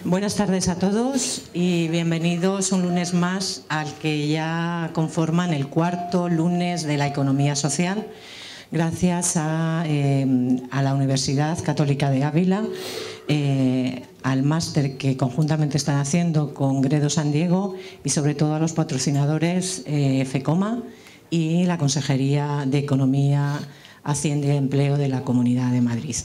Buenas tardes a todos y bienvenidos un lunes más al que ya conforman el cuarto lunes de la economía social, gracias a la Universidad Católica de Ávila, al máster que conjuntamente están haciendo con Gredo San Diego y sobre todo a los patrocinadores FECOMA y la Consejería de Economía, Hacienda y Empleo de la Comunidad de Madrid.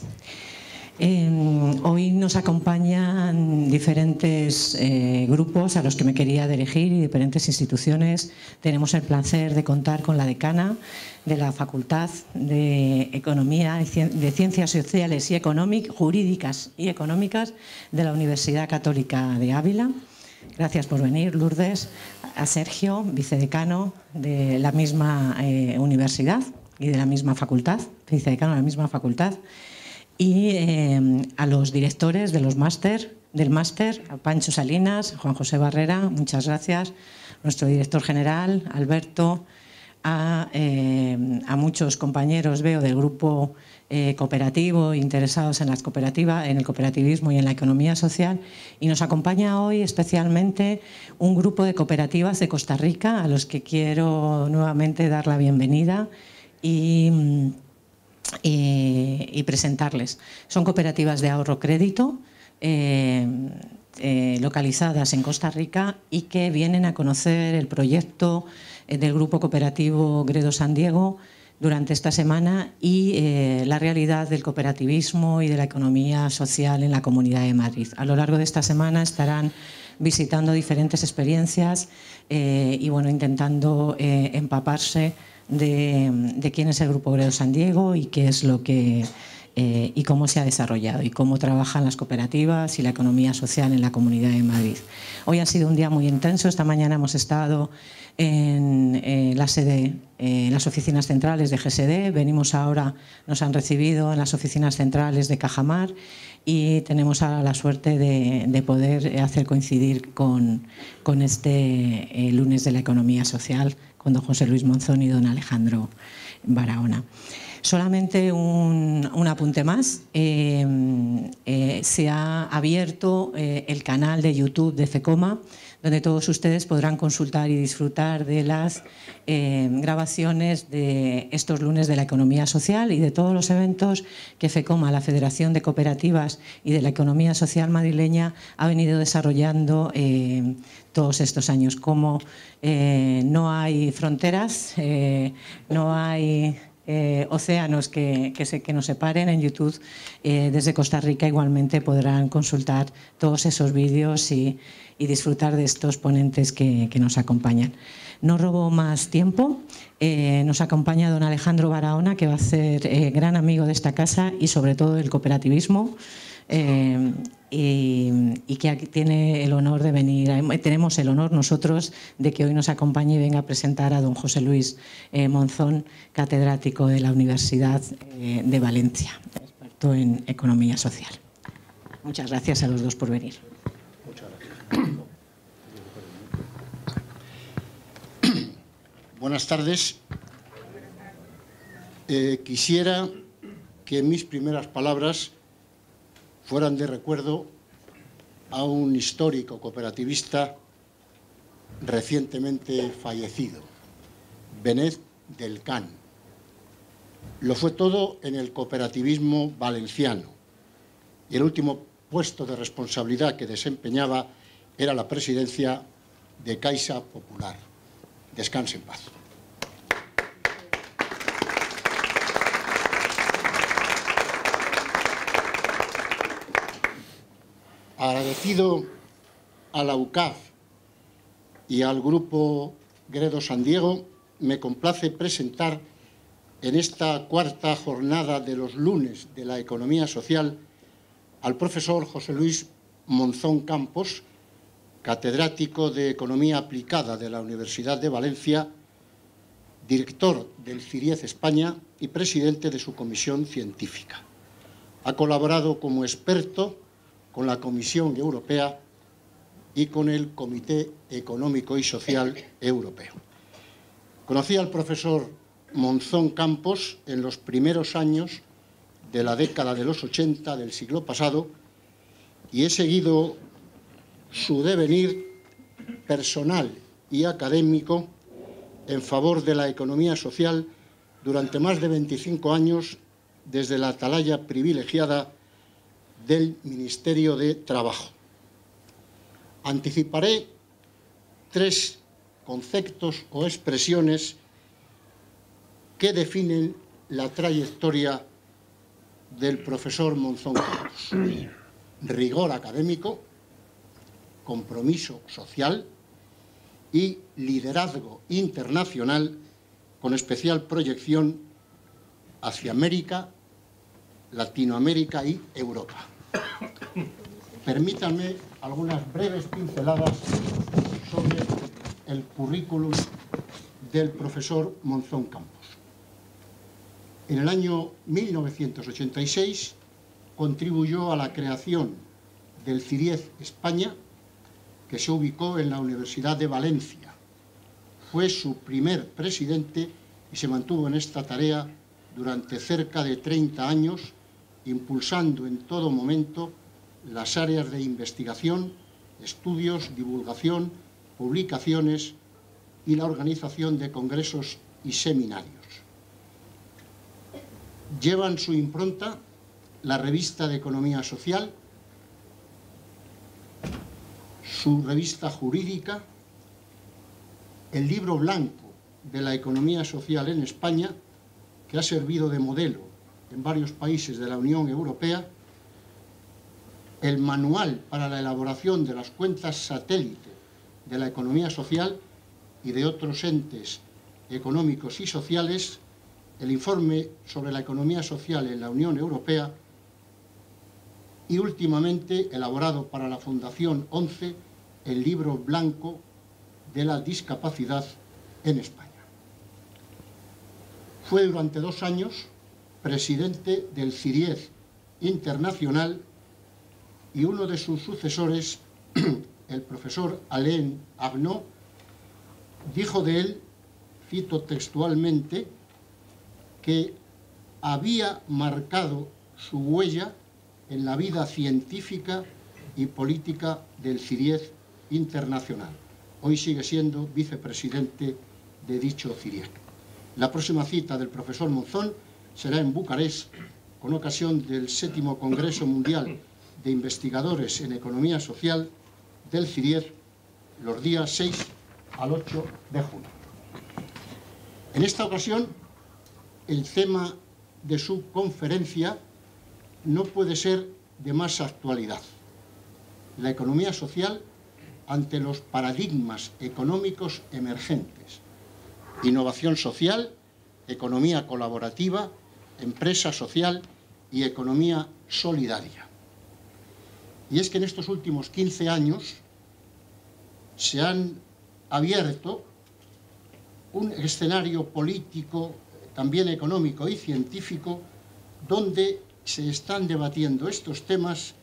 Hoy nos acompañan diferentes grupos a los que me quería dirigir y diferentes instituciones. Tenemos el placer de contar con la decana de la Facultad de Economía, de Ciencias Sociales y Jurídicas y Económicas de la Universidad Católica de Ávila. Gracias por venir, Lourdes. A Sergio, vicedecano de la misma universidad y de la misma facultad, vicedecano de la misma facultad. Y a los directores del máster, a Pancho Salinas, Juan José Barrera, muchas gracias, nuestro director general, Alberto, a muchos compañeros, veo, del grupo cooperativo, interesados en las cooperativas, en el cooperativismo y en la economía social. Y nos acompaña hoy especialmente un grupo de cooperativas de Costa Rica, a los que quiero nuevamente dar la bienvenida y presentarles. Son cooperativas de ahorro-crédito localizadas en Costa Rica y que vienen a conocer el proyecto del Grupo Cooperativo Gredo San Diego durante esta semana y la realidad del cooperativismo y de la economía social en la Comunidad de Madrid. A lo largo de esta semana estarán visitando diferentes experiencias y bueno, intentando empaparse de quién es el Grupo Gredo San Diego y qué es lo que y cómo se ha desarrollado y cómo trabajan las cooperativas y la economía social en la Comunidad de Madrid. Hoy ha sido un día muy intenso. Esta mañana hemos estado en la sede, en las oficinas centrales de GSD. Venimos ahora, nos han recibido en las oficinas centrales de Cajamar y tenemos ahora la suerte de poder hacer coincidir con este lunes de la economía social con don José Luis Monzón y don Alejandro Barahona. Solamente un apunte más. Se ha abierto el canal de YouTube de FECOMA, donde todos ustedes podrán consultar y disfrutar de las grabaciones de estos lunes de la economía social y de todos los eventos que FECOMA, la Federación de Cooperativas y de la Economía Social Madrileña, ha venido desarrollando todos estos años. Como no hay fronteras, no hay océanos que nos separen, en YouTube desde Costa Rica igualmente podrán consultar todos esos vídeos y disfrutar de estos ponentes que nos acompañan. No robo más tiempo. Nos acompaña don Alejandro Barahona, que va a ser gran amigo de esta casa y sobre todo del cooperativismo, y que aquí tiene el honor de venir. Tenemos el honor nosotros de que hoy nos acompañe y venga a presentar a don José Luis Monzón, catedrático de la Universidad de Valencia, experto en economía social. Muchas gracias a los dos por venir. Muchas gracias. Buenas tardes. Quisiera que mis primeras palabras fueran de recuerdo a un histórico cooperativista recientemente fallecido, Benet del Can. Lo fue todo en el cooperativismo valenciano y el último puesto de responsabilidad que desempeñaba era la presidencia de Caixa Popular. Descanse en paz. Agradecido a la UCAF y al Grupo Gredo San Diego, me complace presentar en esta cuarta jornada de los lunes de la economía social al profesor José Luis Monzón Campos, catedrático de Economía Aplicada de la Universidad de Valencia, director del CIRIEZ España y presidente de su comisión científica. Ha colaborado como experto con la Comisión Europea y con el Comité Económico y Social Europeo. Conocí al profesor Monzón Campos en los primeros años de la década de los 80 del siglo pasado y he seguido su devenir personal y académico en favor de la economía social durante más de 25 años desde la atalaya privilegiada del Ministerio de Trabajo. Anticiparé 3 conceptos o expresiones que definen la trayectoria del profesor Monzón Campos: rigor académico, compromiso social y liderazgo internacional con especial proyección hacia América, Latinoamérica y Europa. Permítanme algunas breves pinceladas sobre el currículum del profesor Monzón Campos. En el año 1986 contribuyó a la creación del CIRIEZ España, que se ubicó en la Universidad de Valencia. Fue su primer presidente y se mantuvo en esta tarea durante cerca de 30 años, impulsando en todo momento las áreas de investigación, estudios, divulgación, publicaciones y la organización de congresos y seminarios. Llevan su impronta la revista de Economía Social, su revista jurídica, el libro blanco de la economía social en España, que ha servido de modelo en varios países de la Unión Europea, el manual para la elaboración de las cuentas satélite de la economía social y de otros entes económicos y sociales, el informe sobre la economía social en la Unión Europea y, últimamente, elaborado para la Fundación 11, el libro blanco de la discapacidad en España. Fue durante 2 años presidente del CIRIEZ Internacional y uno de sus sucesores, el profesor Alain Arnaud, dijo de él, cito textualmente, que había marcado su huella en la vida científica y política del CIRIEZ Internacional. Hoy sigue siendo vicepresidente de dicho CIRIEZ. La próxima cita del profesor Monzón será en Bucarest, con ocasión del 7º Congreso Mundial de Investigadores en Economía Social del CIRIEZ, los días 6 al 8 de junio. En esta ocasión, el tema de su conferencia no puede ser de más actualidad: la economía social ante los paradigmas económicos emergentes, innovación social, economía colaborativa, empresa social y economía solidaria. Y es que en estos últimos 15 años se han abierto un escenario político, también económico y científico, donde se están debatiendo estos temas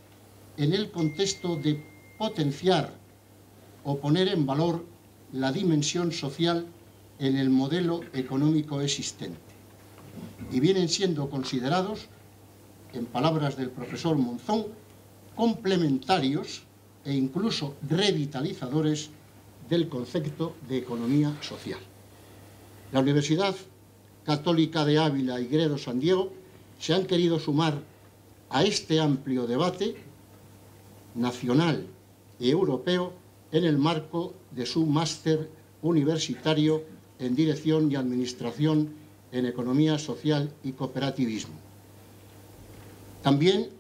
en el contexto de potenciar o poner en valor la dimensión social en el modelo económico existente. Y vienen siendo considerados, en palabras del profesor Monzón, complementarios e incluso revitalizadores del concepto de economía social. La Universidad Católica de Ávila y Gredo San Diego se han querido sumar a este amplio debate nacional y europeo en el marco de su máster universitario en Dirección y Administración en Economía Social y Cooperativismo. También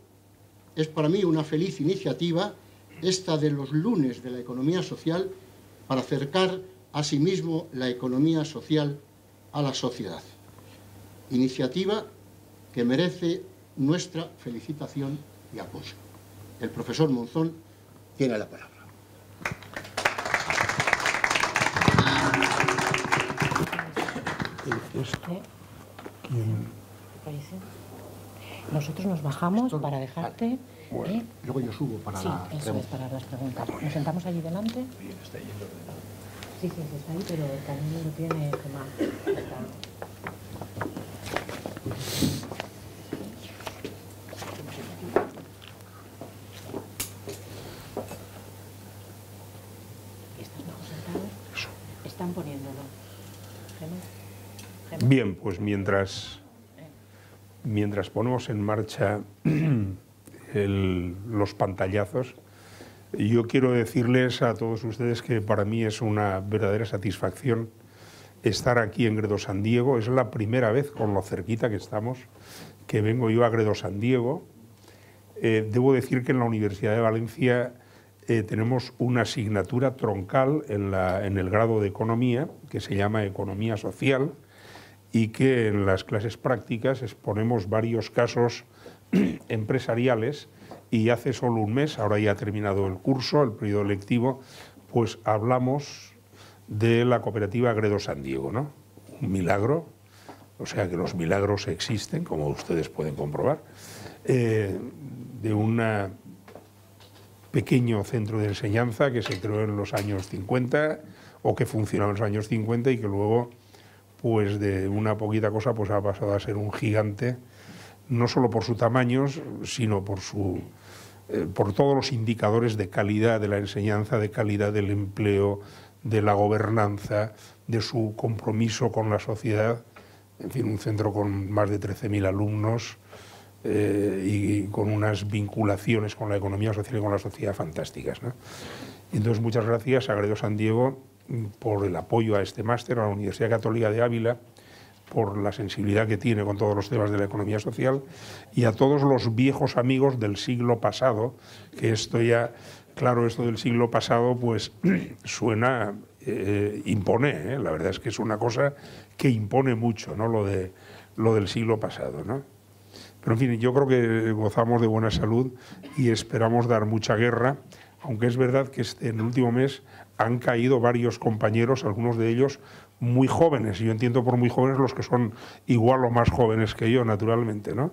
es para mí una feliz iniciativa esta de los lunes de la economía social para acercar asimismo la economía social a la sociedad. Iniciativa que merece nuestra felicitación y apoyo. El profesor Monzón tiene la palabra. Esto, nosotros nos bajamos para dejarte. Bueno, luego yo subo para sí, eso es, para las preguntas. Nos sentamos allí delante. Sí, está ahí, pero también lo tiene Gemma. Bien, pues mientras ponemos en marcha los pantallazos, yo quiero decirles a todos ustedes que para mí es una verdadera satisfacción estar aquí en Gredos San Diego. Es la primera vez, con lo cerquita que estamos, que vengo yo a Gredos San Diego. Debo decir que en la Universidad de Valencia tenemos una asignatura troncal en el grado de Economía, que se llama Economía Social, y que en las clases prácticas exponemos varios casos empresariales, y hace solo un mes, ahora ya ha terminado el curso, el periodo lectivo, pues hablamos de la cooperativa Gredos San Diego, ¿no? Un milagro, o sea que los milagros existen, como ustedes pueden comprobar, de un pequeño centro de enseñanza que se creó en los años 50, o que funcionaba en los años 50 y que luego, pues de una poquita cosa, pues ha pasado a ser un gigante, no solo por su tamaño, sino por todos los indicadores de calidad de la enseñanza, de calidad del empleo, de la gobernanza, de su compromiso con la sociedad. En fin, un centro con más de 13.000 alumnos y con unas vinculaciones con la economía social y con la sociedad fantásticas, ¿no? Entonces, muchas gracias a Gredos San Diego por el apoyo a este máster, a la Universidad Católica de Ávila, por la sensibilidad que tiene con todos los temas de la economía social, y a todos los viejos amigos del siglo pasado, que esto ya, claro, esto del siglo pasado pues suena, impone, la verdad es que es una cosa que impone mucho, ¿no? Lo del siglo pasado, ¿no? Pero en fin, yo creo que gozamos de buena salud y esperamos dar mucha guerra, aunque es verdad que en el último mes han caído varios compañeros, algunos de ellos muy jóvenes, y yo entiendo por muy jóvenes los que son igual o más jóvenes que yo, naturalmente, ¿no?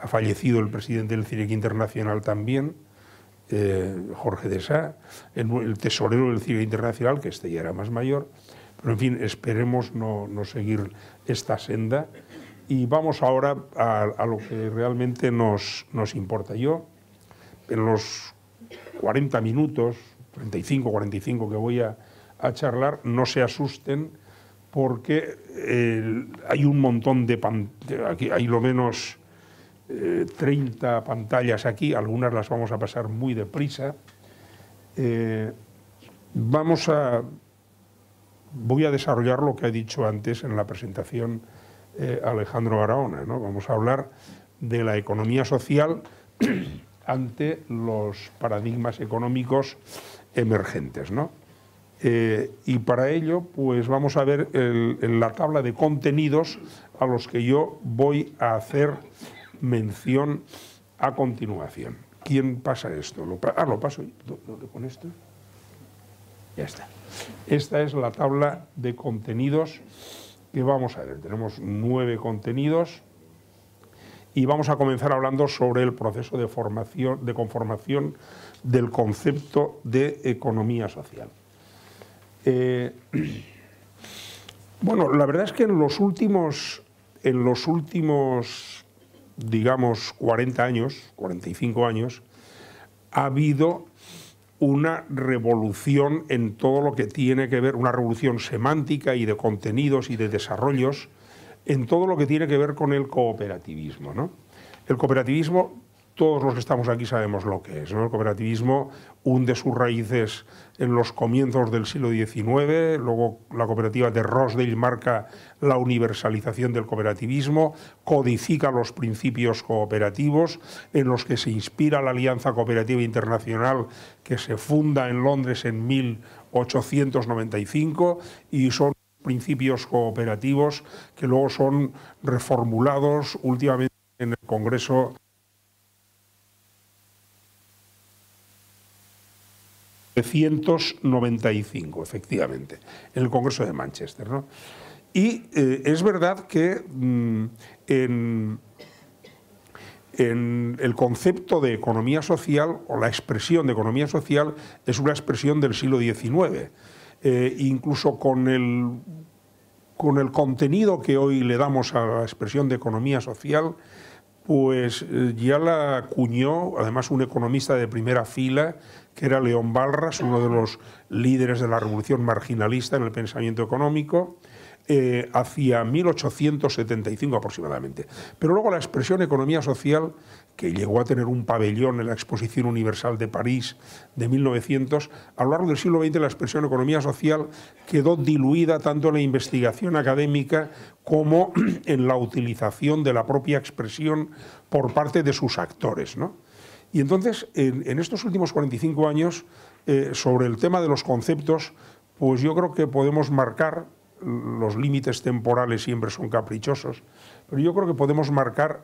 Ha fallecido el presidente del CIREC Internacional también, Jorge de Sá, el tesorero del CIREC Internacional, que este ya era más mayor, pero en fin, esperemos no seguir esta senda, y vamos ahora a lo que realmente nos importa. Yo, en los 40 minutos, 35, 45 que voy a charlar, no se asusten, porque hay un montón de pantallas, aquí hay lo menos 30 pantallas aquí, algunas las vamos a pasar muy deprisa. Voy a desarrollar lo que ha dicho antes en la presentación Alejandro Barahona, ¿no? Vamos a hablar de la economía social ante los paradigmas económicos emergentes, ¿no? Y para ello, pues vamos a ver la tabla de contenidos a los que yo voy a hacer mención a continuación. ¿Quién pasa esto? Lo paso yo. ¿Dónde pone esto? Ya está. Esta es la tabla de contenidos que vamos a ver. Tenemos 9 contenidos y vamos a comenzar hablando sobre el proceso de conformación del concepto de economía social. Bueno, la verdad es que en los últimos, digamos, 40 años, 45 años, ha habido una revolución en todo lo que tiene que ver, una revolución semántica y de contenidos y de desarrollos, en todo lo que tiene que ver con el cooperativismo, ¿no? El cooperativismo, todos los que estamos aquí sabemos lo que es, ¿no? El cooperativismo hunde sus raíces en los comienzos del siglo XIX, luego la cooperativa de Rochdale marca la universalización del cooperativismo, codifica los principios cooperativos en los que se inspira la Alianza Cooperativa Internacional, que se funda en Londres en 1895, y son principios cooperativos que luego son reformulados últimamente en el Congreso 1995, efectivamente, en el Congreso de Manchester, ¿no? Y es verdad que en el concepto de economía social, o la expresión de economía social, es una expresión del siglo XIX. Incluso con el contenido que hoy le damos a la expresión de economía social, pues ya la acuñó, además, un economista de primera fila, que era León Balras, uno de los líderes de la revolución marginalista en el pensamiento económico. hacia 1875 aproximadamente. Pero luego la expresión economía social, que llegó a tener un pabellón en la Exposición Universal de París de 1900, a lo largo del siglo XX la expresión economía social quedó diluida tanto en la investigación académica como en la utilización de la propia expresión por parte de sus actores, ¿no? Y entonces, en estos últimos 45 años, sobre el tema de los conceptos, pues yo creo que podemos marcar, los límites temporales siempre son caprichosos, pero yo creo que podemos marcar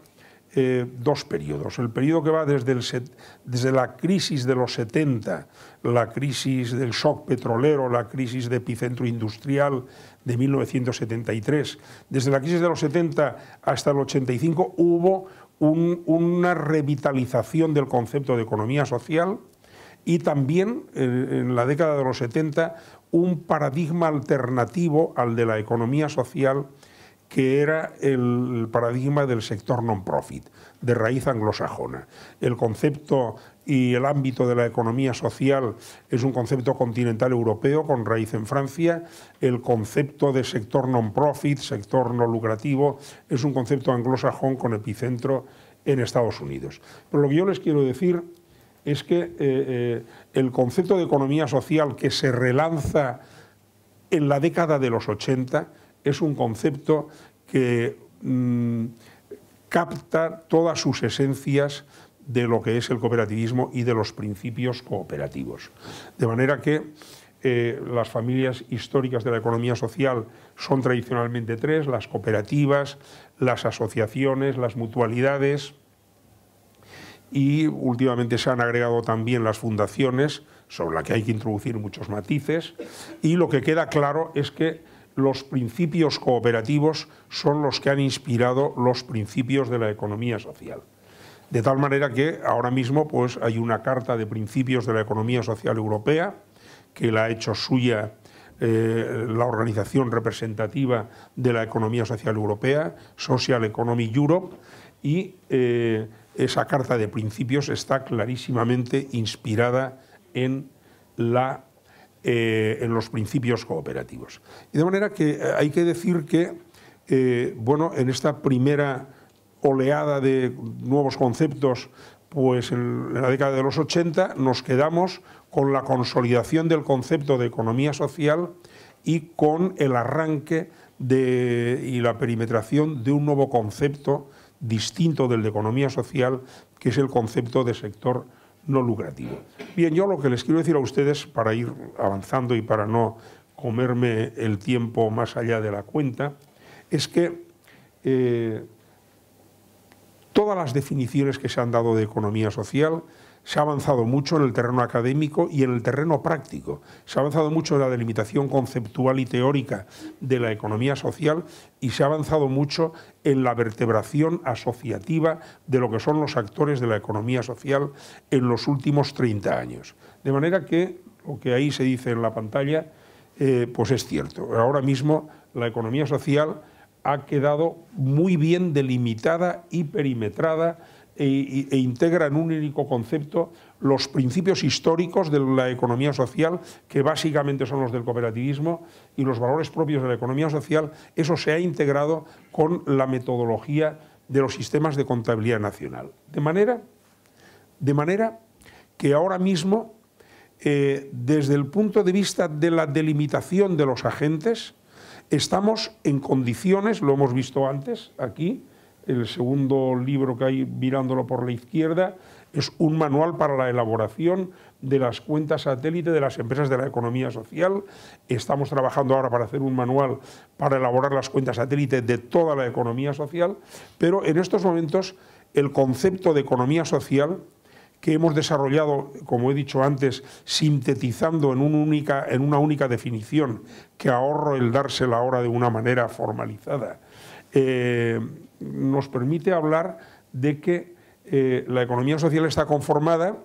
dos periodos. El periodo que va desde la crisis de los 70, la crisis del shock petrolero, la crisis de epicentro industrial de 1973. Desde la crisis de los 70 hasta el 85 hubo una revitalización del concepto de economía social y también en la década de los 70 un paradigma alternativo al de la economía social, que era el paradigma del sector non-profit, de raíz anglosajona. El concepto y el ámbito de la economía social es un concepto continental europeo con raíz en Francia. El concepto de sector non-profit, sector no lucrativo, es un concepto anglosajón con epicentro en Estados Unidos. Pero lo que yo les quiero decir es que el concepto de economía social que se relanza en la década de los 80 es un concepto que capta todas sus esencias de lo que es el cooperativismo y de los principios cooperativos. De manera que las familias históricas de la economía social son tradicionalmente tres: las cooperativas, las asociaciones, las mutualidades, y últimamente se han agregado también las fundaciones, sobre las que hay que introducir muchos matices, y lo que queda claro es que los principios cooperativos son los que han inspirado los principios de la economía social. De tal manera que ahora mismo pues, hay una carta de principios de la economía social europea que la ha hecho suya la organización representativa de la economía social europea, Social Economy Europe, y esa carta de principios está clarísimamente inspirada en los principios cooperativos. Y de manera que hay que decir que, bueno, en esta primera oleada de nuevos conceptos, pues en la década de los 80 nos quedamos con la consolidación del concepto de economía social y con el arranque y la perimetración de un nuevo concepto distinto del de economía social, que es el concepto de sector no lucrativo. Bien, yo lo que les quiero decir a ustedes, para ir avanzando y para no comerme el tiempo más allá de la cuenta, es que todas las definiciones que se han dado de economía social, se ha avanzado mucho en el terreno académico y en el terreno práctico. Se ha avanzado mucho en la delimitación conceptual y teórica de la economía social y se ha avanzado mucho en la vertebración asociativa de lo que son los actores de la economía social en los últimos 30 años. De manera que lo que ahí se dice en la pantalla pues es cierto. Ahora mismo la economía social ha quedado muy bien delimitada y perimetrada e integra en un único concepto los principios históricos de la economía social, que básicamente son los del cooperativismo, y los valores propios de la economía social. Eso se ha integrado con la metodología de los sistemas de contabilidad nacional. De manera que ahora mismo, desde el punto de vista de la delimitación de los agentes, estamos en condiciones, lo hemos visto antes aquí, el segundo libro que hay mirándolo por la izquierda es un manual para la elaboración de las cuentas satélite de las empresas de la economía social. Estamos trabajando ahora para hacer un manual para elaborar las cuentas satélite de toda la economía social, pero en estos momentos el concepto de economía social, que hemos desarrollado, como he dicho antes, sintetizando en una única definición, que ahorro el dársela ahora de una manera formalizada, nos permite hablar de que la economía social está conformada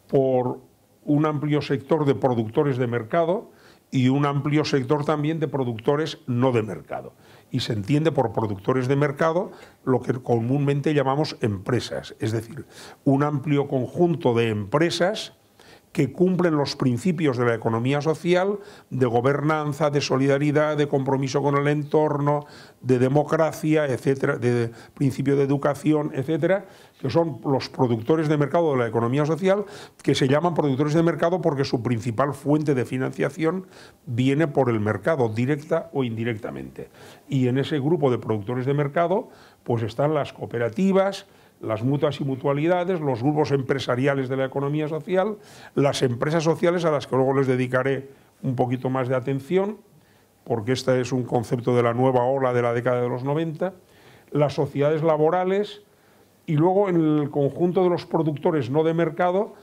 por un amplio sector de productores de mercado y un amplio sector también de productores no de mercado. Y se entiende por productores de mercado lo que comúnmente llamamos empresas, es decir, un amplio conjunto de empresas que cumplen los principios de la economía social, de gobernanza, de solidaridad, de compromiso con el entorno, de democracia, etcétera, de principio de educación, etcétera, que son los productores de mercado de la economía social, que se llaman productores de mercado porque su principal fuente de financiación viene por el mercado, directa o indirectamente. Y en ese grupo de productores de mercado pues están las cooperativas, las mutuas y mutualidades, los grupos empresariales de la economía social, las empresas sociales, a las que luego les dedicaré un poquito más de atención, porque este es un concepto de la nueva ola de la década de los 90, las sociedades laborales, y luego en el conjunto de los productores no de mercado,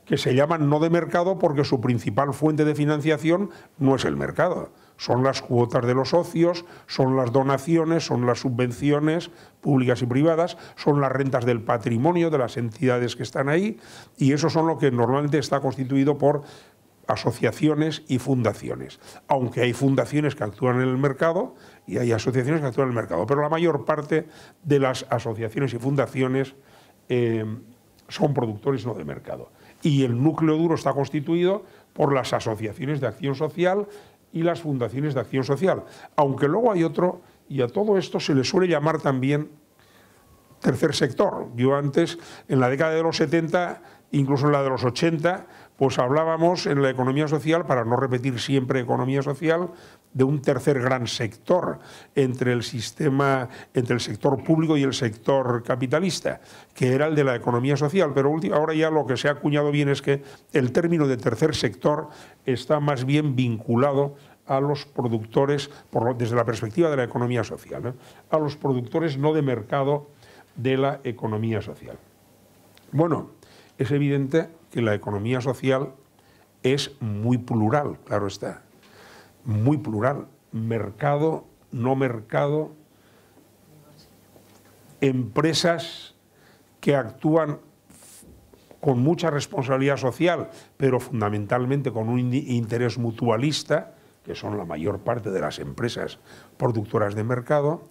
que se llaman no de mercado porque su principal fuente de financiación no es el mercado. Son las cuotas de los socios, son las donaciones, son las subvenciones públicas y privadas, son las rentas del patrimonio de las entidades que están ahí, y eso son lo que normalmente está constituido por asociaciones y fundaciones. Aunque hay fundaciones que actúan en el mercado y hay asociaciones que actúan en el mercado, pero la mayor parte de las asociaciones y fundaciones son productores no de mercado. Y el núcleo duro está constituido por las asociaciones de acción social y las fundaciones de acción social. Aunque luego hay otro, y a todo esto se le suele llamar también tercer sector. Yo antes, en la década de los 70, incluso en la de los 80, pues hablábamos en la economía social, para no repetir siempre economía social, de un tercer gran sector entre el sistema, entre el sector público y el sector capitalista, que era el de la economía social. Pero ahora ya lo que se ha acuñado bien es que el término de tercer sector está más bien vinculado a los productores, desde la perspectiva de la economía social, a los productores no de mercado de la economía social. Bueno, es evidente que la economía social es muy plural, claro está, muy plural. Mercado, no mercado, empresas que actúan con mucha responsabilidad social, pero fundamentalmente con un interés mutualista, que son la mayor parte de las empresas productoras de mercado,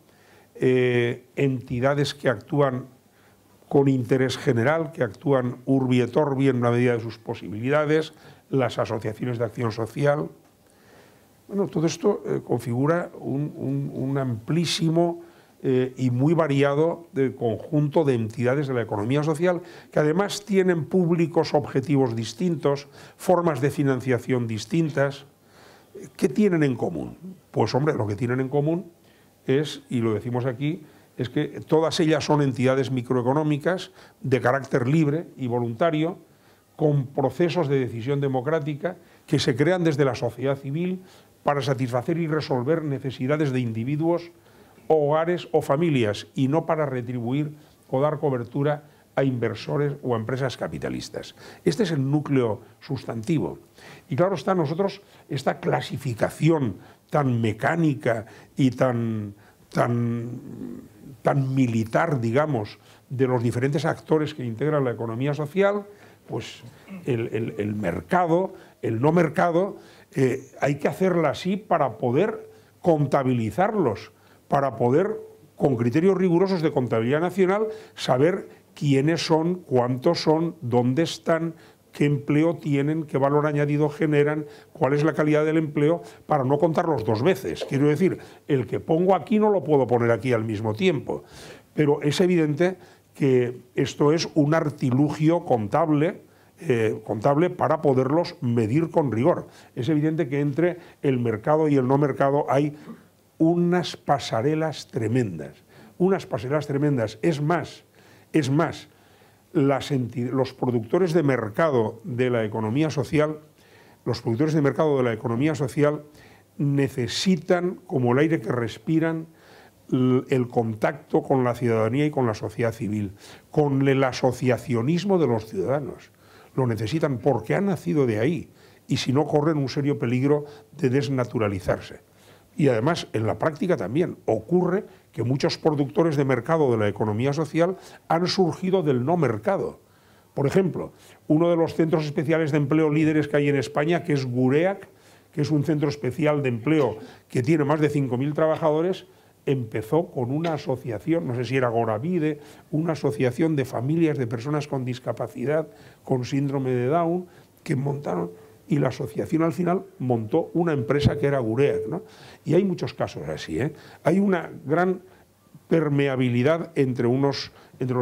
entidades que actúan con interés general, que actúan urbi et orbi en la medida de sus posibilidades, las asociaciones de acción social. Bueno, todo esto configura un amplísimo y muy variado conjunto de entidades de la economía social, que además tienen públicos objetivos distintos, formas de financiación distintas. ¿Qué tienen en común? Pues hombre, lo que tienen en común es, y lo decimos aquí, es que todas ellas son entidades microeconómicas de carácter libre y voluntario, con procesos de decisión democrática que se crean desde la sociedad civil para satisfacer y resolver necesidades de individuos, hogares o familias, y no para retribuir o dar cobertura a inversores o a empresas capitalistas. Este es el núcleo sustantivo. Y claro está, nosotros esta clasificación tan mecánica y tan militar, digamos, de los diferentes actores que integran la economía social, pues el mercado, el no mercado, hay que hacerla así para poder contabilizarlos, para poder, con criterios rigurosos de contabilidad nacional, saber quiénes son, cuántos son, dónde están, qué empleo tienen, qué valor añadido generan, cuál es la calidad del empleo, para no contarlos dos veces. Quiero decir, el que pongo aquí no lo puedo poner aquí al mismo tiempo. Pero es evidente que esto es un artilugio contable para poderlos medir con rigor. Es evidente que entre el mercado y el no mercado hay unas pasarelas tremendas. Unas pasarelas tremendas. Es más, los productores de mercado de la economía social, necesitan, como el aire que respiran, el contacto con la ciudadanía y con la sociedad civil, con el asociacionismo de los ciudadanos. Lo necesitan porque han nacido de ahí, y si no corren un serio peligro de desnaturalizarse. Y además, en la práctica también ocurre que muchos productores de mercado de la economía social han surgido del no mercado. Por ejemplo, uno de los centros especiales de empleo líderes que hay en España, que es Gureak, que es un centro especial de empleo que tiene más de 5.000 trabajadores, empezó con una asociación, no sé si era Goravide, una asociación de familias de personas con discapacidad, con síndrome de Down, que montaron, y la asociación al final montó una empresa que era Gureak, ¿no? Y hay muchos casos así, ¿eh? Hay una gran permeabilidad entre los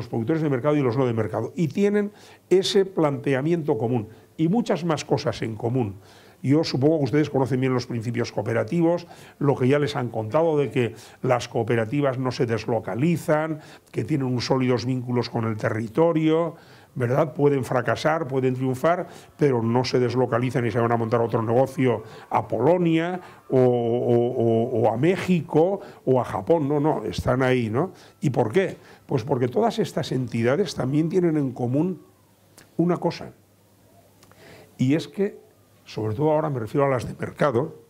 productores de mercado y los no de mercado, y tienen ese planteamiento común y muchas más cosas en común. Yo supongo que ustedes conocen bien los principios cooperativos, lo que ya les han contado de que las cooperativas no se deslocalizan, que tienen unos sólidos vínculos con el territorio, ¿verdad? Pueden fracasar, pueden triunfar, pero no se deslocalizan y se van a montar otro negocio a Polonia o a México o a Japón. No, están ahí, ¿no? ¿Y por qué? Pues porque todas estas entidades también tienen en común una cosa, y es que, sobre todo ahora me refiero a las de mercado,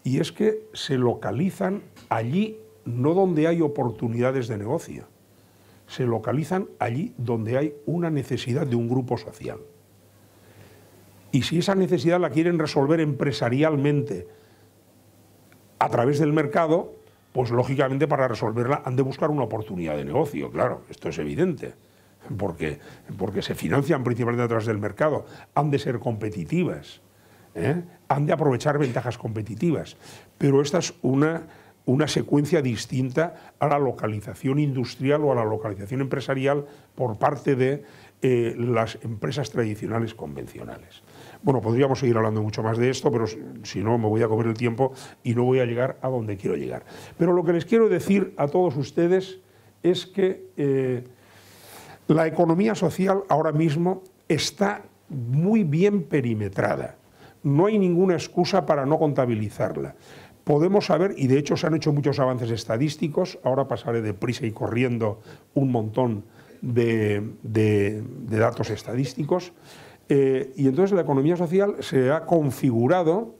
y es que se localizan allí no donde hay oportunidades de negocio, se localizan allí donde hay una necesidad de un grupo social. Y si esa necesidad la quieren resolver empresarialmente a través del mercado, pues lógicamente para resolverla han de buscar una oportunidad de negocio, claro, esto es evidente, porque se financian principalmente a través del mercado, han de ser competitivas, han de aprovechar ventajas competitivas, pero esta es una secuencia distinta a la localización industrial o a la localización empresarial por parte de las empresas tradicionales convencionales. Bueno, podríamos seguir hablando mucho más de esto, pero si no me voy a comer el tiempo y no voy a llegar a donde quiero llegar. Pero lo que les quiero decir a todos ustedes es que la economía social ahora mismo está muy bien perimetrada. No hay ninguna excusa para no contabilizarla. Podemos saber, y de hecho se han hecho muchos avances estadísticos, ahora pasaré deprisa y corriendo un montón de datos estadísticos, y entonces la economía social se ha configurado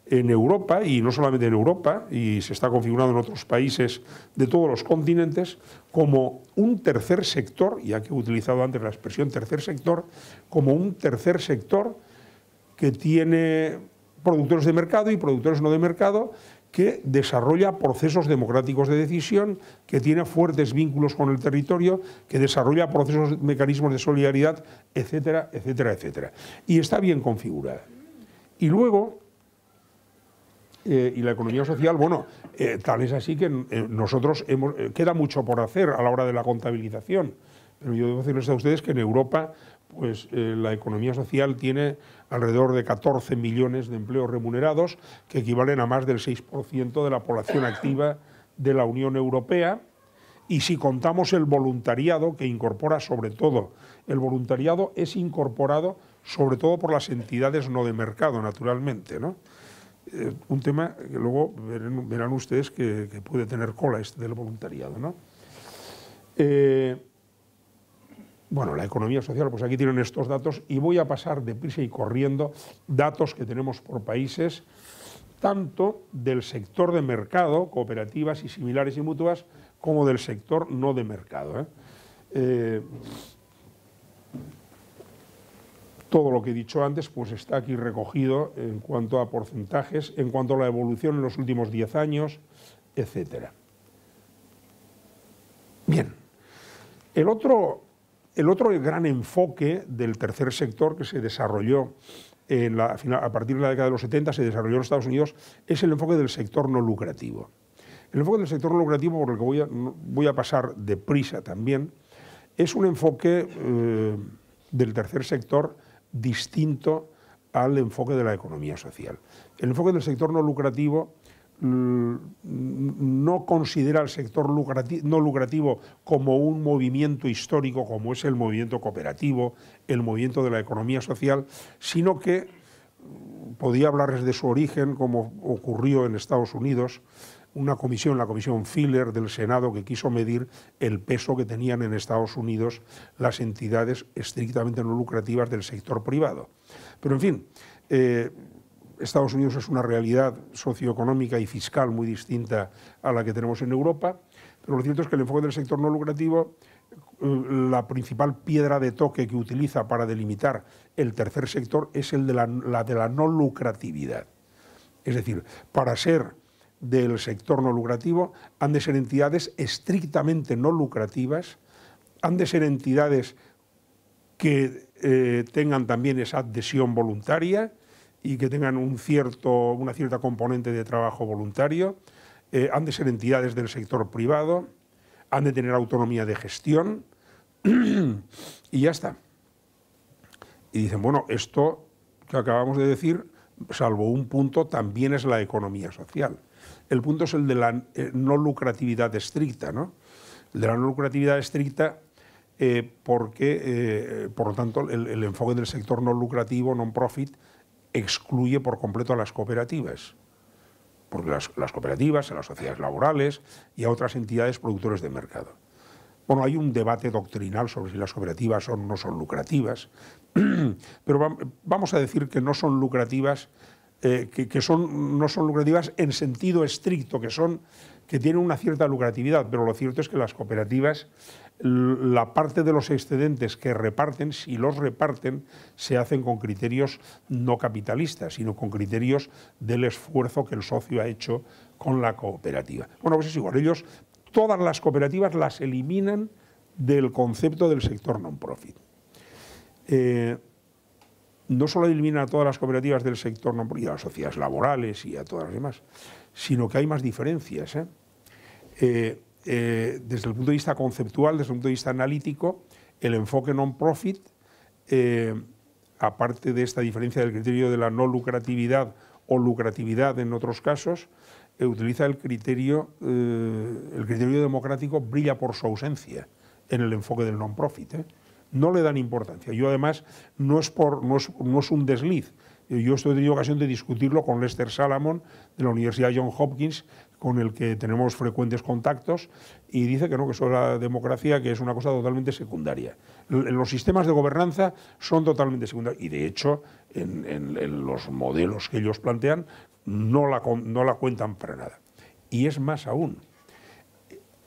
en Europa, y no solamente en Europa, y se está configurando en otros países de todos los continentes, como un tercer sector, ya que he utilizado antes la expresión tercer sector, como un tercer sector que tiene productores de mercado y productores no de mercado, que desarrolla procesos democráticos de decisión, que tiene fuertes vínculos con el territorio, que desarrolla procesos, mecanismos de solidaridad, etcétera, etcétera, etcétera. Y está bien configurada. Y luego, y la economía social, bueno, tal es así que nosotros queda mucho por hacer a la hora de la contabilización, pero yo debo decirles a ustedes que en Europa, pues la economía social tiene alrededor de 14 millones de empleos remunerados, que equivalen a más del 6% de la población activa de la Unión Europea, y si contamos el voluntariado, que incorpora sobre todo, el voluntariado es incorporado sobre todo por las entidades no de mercado, naturalmente, ¿no? Un tema que luego verán ustedes que puede tener cola este del voluntariado, ¿no? Bueno, la economía social, pues aquí tienen estos datos, y voy a pasar deprisa y corriendo datos que tenemos por países, tanto del sector de mercado, cooperativas y similares y mutuas, como del sector no de mercado. Todo lo que he dicho antes pues está aquí recogido en cuanto a porcentajes, en cuanto a la evolución en los últimos 10 años, etc. Bien, el otro gran enfoque del tercer sector que se desarrolló a partir de la década de los 70, se desarrolló en Estados Unidos, es el enfoque del sector no lucrativo. El enfoque del sector no lucrativo, por el que voy a pasar deprisa también, es un enfoque del tercer sector distinto al enfoque de la economía social. El enfoque del sector no lucrativo no considera al sector no lucrativo como un movimiento histórico, como es el movimiento cooperativo, el movimiento de la economía social, sino que podía hablarles de su origen, como ocurrió en Estados Unidos, una comisión, la comisión Filler del Senado, que quiso medir el peso que tenían en Estados Unidos las entidades estrictamente no lucrativas del sector privado. Pero en fin, Estados Unidos es una realidad socioeconómica y fiscal muy distinta a la que tenemos en Europa, pero lo cierto es que el enfoque del sector no lucrativo, la principal piedra de toque que utiliza para delimitar el tercer sector es el de la de la no lucratividad. Es decir, para ser del sector no lucrativo han de ser entidades estrictamente no lucrativas, han de ser entidades que tengan también esa adhesión voluntaria y que tengan una cierta componente de trabajo voluntario. Han de ser entidades del sector privado, han de tener autonomía de gestión y ya está. Y dicen, bueno, esto que acabamos de decir, salvo un punto, también es la economía social. El punto es el de la no lucratividad estricta, ¿no? El de la no lucratividad estricta porque, por lo tanto, el enfoque del sector no lucrativo, non-profit, excluye por completo a las cooperativas. Porque las cooperativas, a las sociedades laborales y a otras entidades productores de mercado. Bueno, hay un debate doctrinal sobre si las cooperativas son o no son lucrativas, pero vamos a decir que no son lucrativas, no son lucrativas en sentido estricto, que tienen una cierta lucratividad, pero lo cierto es que las cooperativas, la parte de los excedentes que reparten, si los reparten, se hacen con criterios no capitalistas, sino con criterios del esfuerzo que el socio ha hecho con la cooperativa. Bueno, pues es igual, todas las cooperativas las eliminan del concepto del sector non-profit. No solo eliminan a todas las cooperativas del sector non-profit, y a las sociedades laborales y a todas las demás, sino que hay más diferencias. Desde el punto de vista conceptual, desde el punto de vista analítico, el enfoque non-profit, aparte de esta diferencia del criterio de la no lucratividad o lucratividad en otros casos, utiliza el criterio democrático, brilla por su ausencia en el enfoque del non-profit. No le dan importancia. Yo además no es un desliz. Yo he tenido ocasión de discutirlo con Lester Salomon de la Universidad Johns Hopkins, con el que tenemos frecuentes contactos, y dice que no, que eso es la democracia, que es una cosa totalmente secundaria. Los sistemas de gobernanza son totalmente secundarios y de hecho en los modelos que ellos plantean no la cuentan para nada. Y es más aún,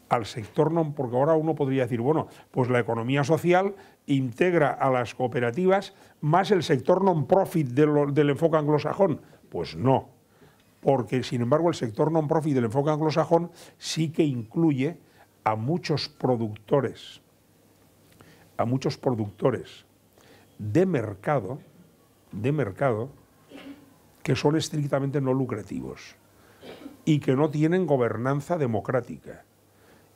al sector no, porque ahora uno podría decir, bueno, pues la economía social integra a las cooperativas más el sector non-profit del enfoque anglosajón. Pues no, porque sin embargo el sector non-profit del enfoque anglosajón sí que incluye a muchos productores de mercado que son estrictamente no lucrativos y que no tienen gobernanza democrática.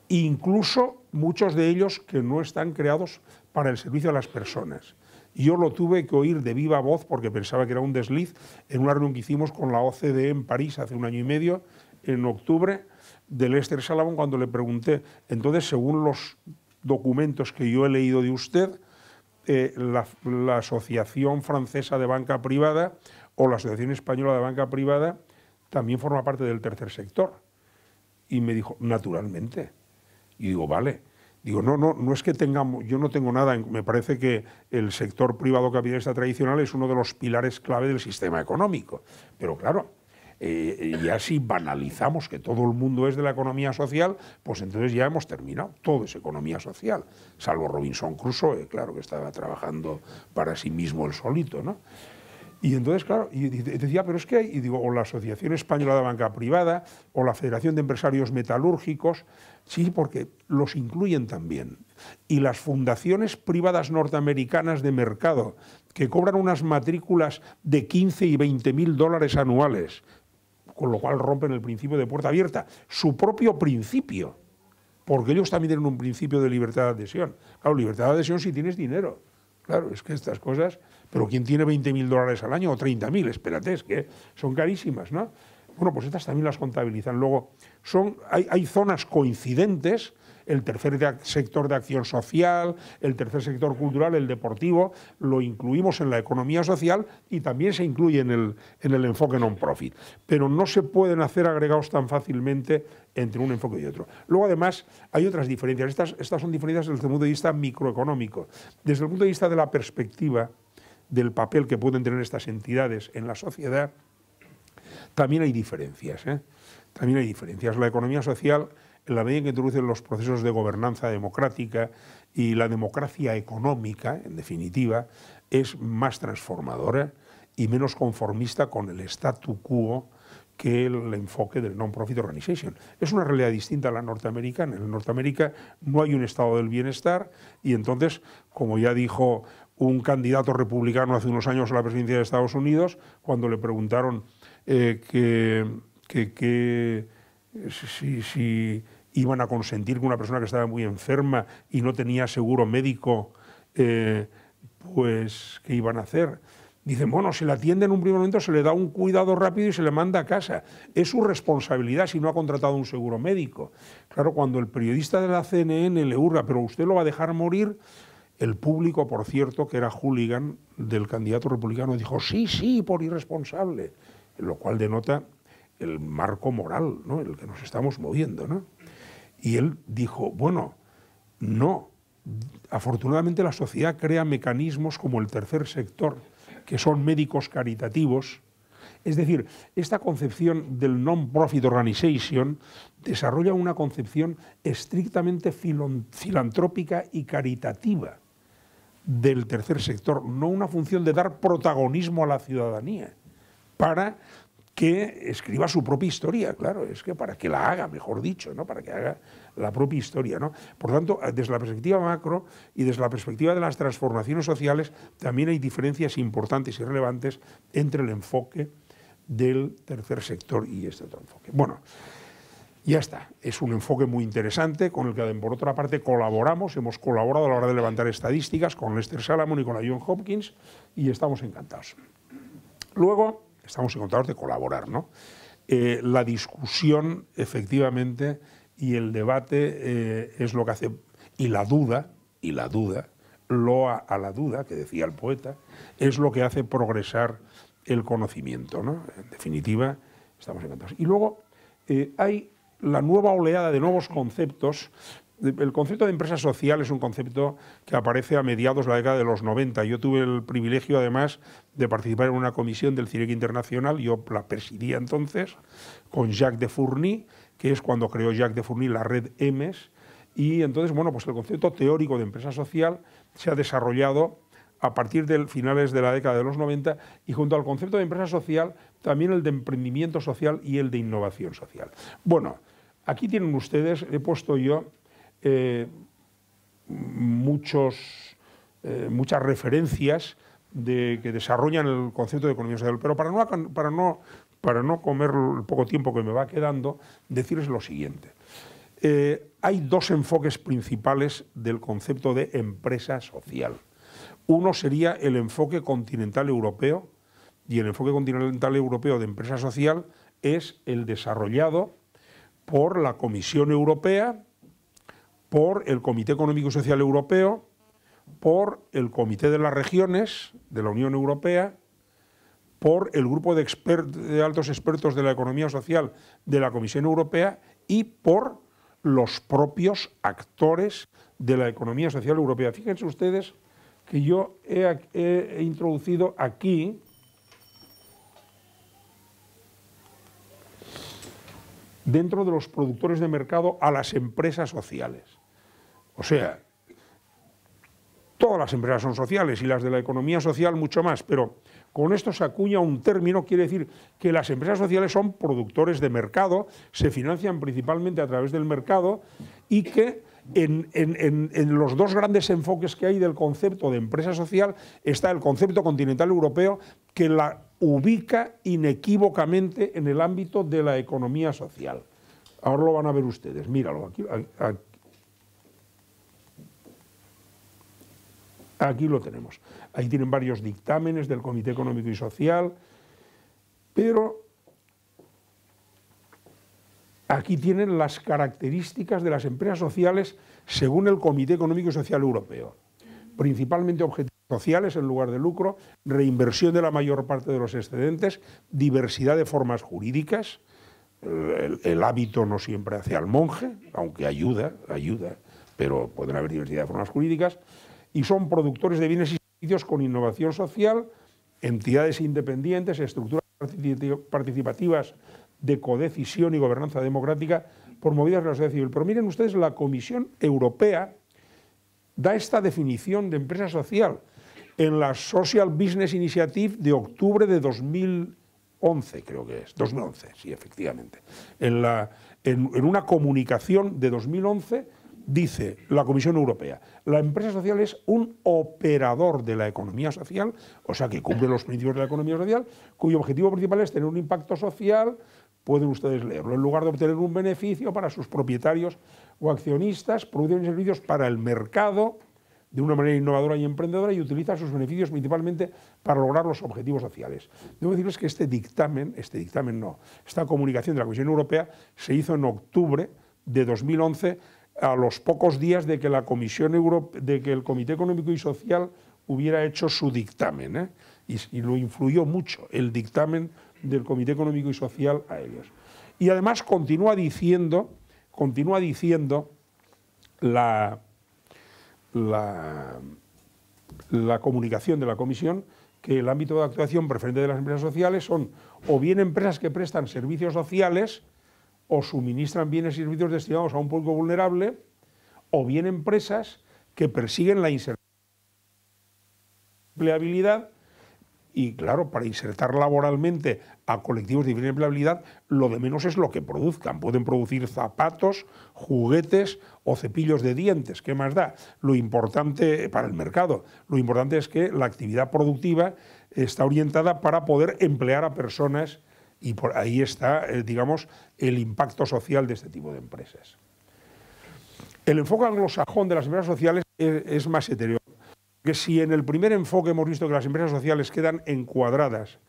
Incluso muchos de ellos que no están creados para el servicio a las personas. Yo lo tuve que oír de viva voz porque pensaba que era un desliz en una reunión que hicimos con la OCDE en París hace 1 año y medio, en octubre, de Lester Salomon, cuando le pregunté, entonces, según los documentos que yo he leído de usted, la Asociación Francesa de Banca Privada o la Asociación Española de Banca Privada también forma parte del tercer sector. Y me dijo, naturalmente. Y digo, vale. Digo, no es que tengamos, yo no tengo nada, me parece que el sector privado capitalista tradicional es uno de los pilares clave del sistema económico. Pero claro, ya si banalizamos que todo el mundo es de la economía social, pues entonces ya hemos terminado, todo es economía social, salvo Robinson Crusoe, claro, que estaba trabajando para sí mismo el solito, ¿no? Y entonces, claro, y decía, pero es que hay, y digo, o la Asociación Española de Banca Privada, o la Federación de Empresarios Metalúrgicos, sí, porque los incluyen también. Y las fundaciones privadas norteamericanas de mercado, que cobran unas matrículas de 15 y 20.000 dólares anuales, con lo cual rompen el principio de puerta abierta, su propio principio, porque ellos también tienen un principio de libertad de adhesión. Claro, libertad de adhesión si tienes dinero. Claro, es que estas cosas, pero ¿quién tiene 20.000 dólares al año o 30.000? Espérate, es que son carísimas, ¿no? Bueno, pues estas también las contabilizan. Luego, hay zonas coincidentes, el tercer sector de acción social, el tercer sector cultural, el deportivo, lo incluimos en la economía social y también se incluye en el enfoque non-profit. Pero no se pueden hacer agregados tan fácilmente entre un enfoque y otro. Luego, además, hay otras diferencias. Estas son diferencias desde el punto de vista microeconómico. Desde el punto de vista de la perspectiva del papel que pueden tener estas entidades en la sociedad, también hay diferencias. También hay diferencias. La economía social, en la medida en que introducen los procesos de gobernanza democrática y la democracia económica, en definitiva, es más transformadora y menos conformista con el statu quo que el enfoque del non-profit organization. Es una realidad distinta a la norteamericana. En Norteamérica no hay un estado del bienestar y entonces, como ya dijo un candidato republicano hace unos años a la presidencia de Estados Unidos, cuando le preguntaron si iban a consentir que una persona que estaba muy enferma y no tenía seguro médico, pues ¿qué iban a hacer? Dicen, bueno, se le atiende en un primer momento, se le da un cuidado rápido y se le manda a casa. Es su responsabilidad si no ha contratado un seguro médico. Claro, cuando el periodista de la CNN le hurga, pero usted lo va a dejar morir, el público, por cierto, que era hooligan del candidato republicano, dijo, sí, sí, por irresponsable, lo cual denota el marco moral, ¿no?, en el que nos estamos moviendo, ¿no? Y él dijo, bueno, no, afortunadamente la sociedad crea mecanismos como el tercer sector, que son médicos caritativos. Es decir, esta concepción del non-profit organization desarrolla una concepción estrictamente filantrópica y caritativa del tercer sector, no una función de dar protagonismo a la ciudadanía para que escriba su propia historia, claro, es que para que la haga, mejor dicho, ¿no?, para que haga la propia historia, ¿no? Por tanto, desde la perspectiva macro y desde la perspectiva de las transformaciones sociales, también hay diferencias importantes y relevantes entre el enfoque del tercer sector y este otro enfoque. Bueno, ya está, es un enfoque muy interesante con el que, por otra parte, hemos colaborado a la hora de levantar estadísticas con Lester Salomon y con la Johns Hopkins y estamos encantados. Luego, estamos encantados de colaborar, ¿no? La discusión, efectivamente, y el debate es lo que hace, y la duda, loa a la duda, que decía el poeta, es lo que hace progresar el conocimiento, ¿no? En definitiva, estamos encantados. Y luego hay la nueva oleada de nuevos conceptos. El concepto de empresa social es un concepto que aparece a mediados de la década de los 90. Yo tuve el privilegio, además, de participar en una comisión del CIREC Internacional, yo la presidía entonces, con Jacques de Fourny, que es cuando creó Jacques de Fourny la red EMES, y entonces, bueno, pues el concepto teórico de empresa social se ha desarrollado a partir de finales de la década de los 90, y junto al concepto de empresa social, también el de emprendimiento social y el de innovación social. Bueno, aquí tienen ustedes, he puesto yo muchas referencias que desarrollan el concepto de economía social, pero para no comer el poco tiempo que me va quedando, decirles lo siguiente. Hay dos enfoques principales del concepto de empresa social. Uno sería el enfoque continental europeo, y el enfoque continental europeo de empresa social es el desarrollado por la Comisión Europea, por el Comité Económico y Social Europeo, por el Comité de las Regiones de la Unión Europea, por el grupo de altos expertos de la economía social de la Comisión Europea y por los propios actores de la economía social europea. Fíjense ustedes que yo he introducido aquí dentro de los productores de mercado a las empresas sociales. O sea, todas las empresas son sociales y las de la economía social mucho más, pero con esto se acuña un término, quiere decir que las empresas sociales son productores de mercado, se financian principalmente a través del mercado y que en los dos grandes enfoques que hay del concepto de empresa social está el concepto continental europeo, que la ubica inequívocamente en el ámbito de la economía social. Ahora lo van a ver ustedes, míralo, aquí lo tenemos. Ahí tienen varios dictámenes del Comité Económico y Social, pero aquí tienen las características de las empresas sociales según el Comité Económico y Social Europeo. Principalmente objetivos sociales en lugar de lucro, reinversión de la mayor parte de los excedentes, diversidad de formas jurídicas. El hábito no siempre hace al monje, aunque ayuda, pero pueden haber diversidad de formas jurídicas. Y son productores de bienes y servicios con innovación social, entidades independientes, estructuras participativas de codecisión y gobernanza democrática promovidas por la sociedad civil. Pero miren ustedes, la Comisión Europea da esta definición de empresa social en la Social Business Initiative de octubre de 2011, creo que es, 2011, sí, efectivamente. En una comunicación de 2011 Dice la Comisión Europea, la empresa social es un operador de la economía social, o sea que cumple los principios de la economía social, cuyo objetivo principal es tener un impacto social, pueden ustedes leerlo, en lugar de obtener un beneficio para sus propietarios o accionistas, producen servicios para el mercado de una manera innovadora y emprendedora y utiliza sus beneficios principalmente para lograr los objetivos sociales. Debo decirles que esta comunicación de la Comisión Europea se hizo en octubre de 2011, a los pocos días de que el Comité Económico y Social hubiera hecho su dictamen, ¿eh? Y lo influyó mucho el dictamen del Comité Económico y Social a ellos. Y además continúa diciendo la comunicación de la Comisión que el ámbito de actuación preferente de las empresas sociales son o bien empresas que prestan servicios sociales o suministran bienes y servicios destinados a un público vulnerable, o bien empresas que persiguen la empleabilidad. Y claro, para insertar laboralmente a colectivos de difícil empleabilidad, lo de menos es lo que produzcan. Pueden producir zapatos, juguetes o cepillos de dientes. ¿Qué más da? Lo importante para el mercado, lo importante es que la actividad productiva está orientada para poder emplear a personas, y por ahí está, digamos, el impacto social de este tipo de empresas. El enfoque anglosajón de las empresas sociales es más heterogéneo. Que si en el primer enfoque hemos visto que las empresas sociales quedan encuadradas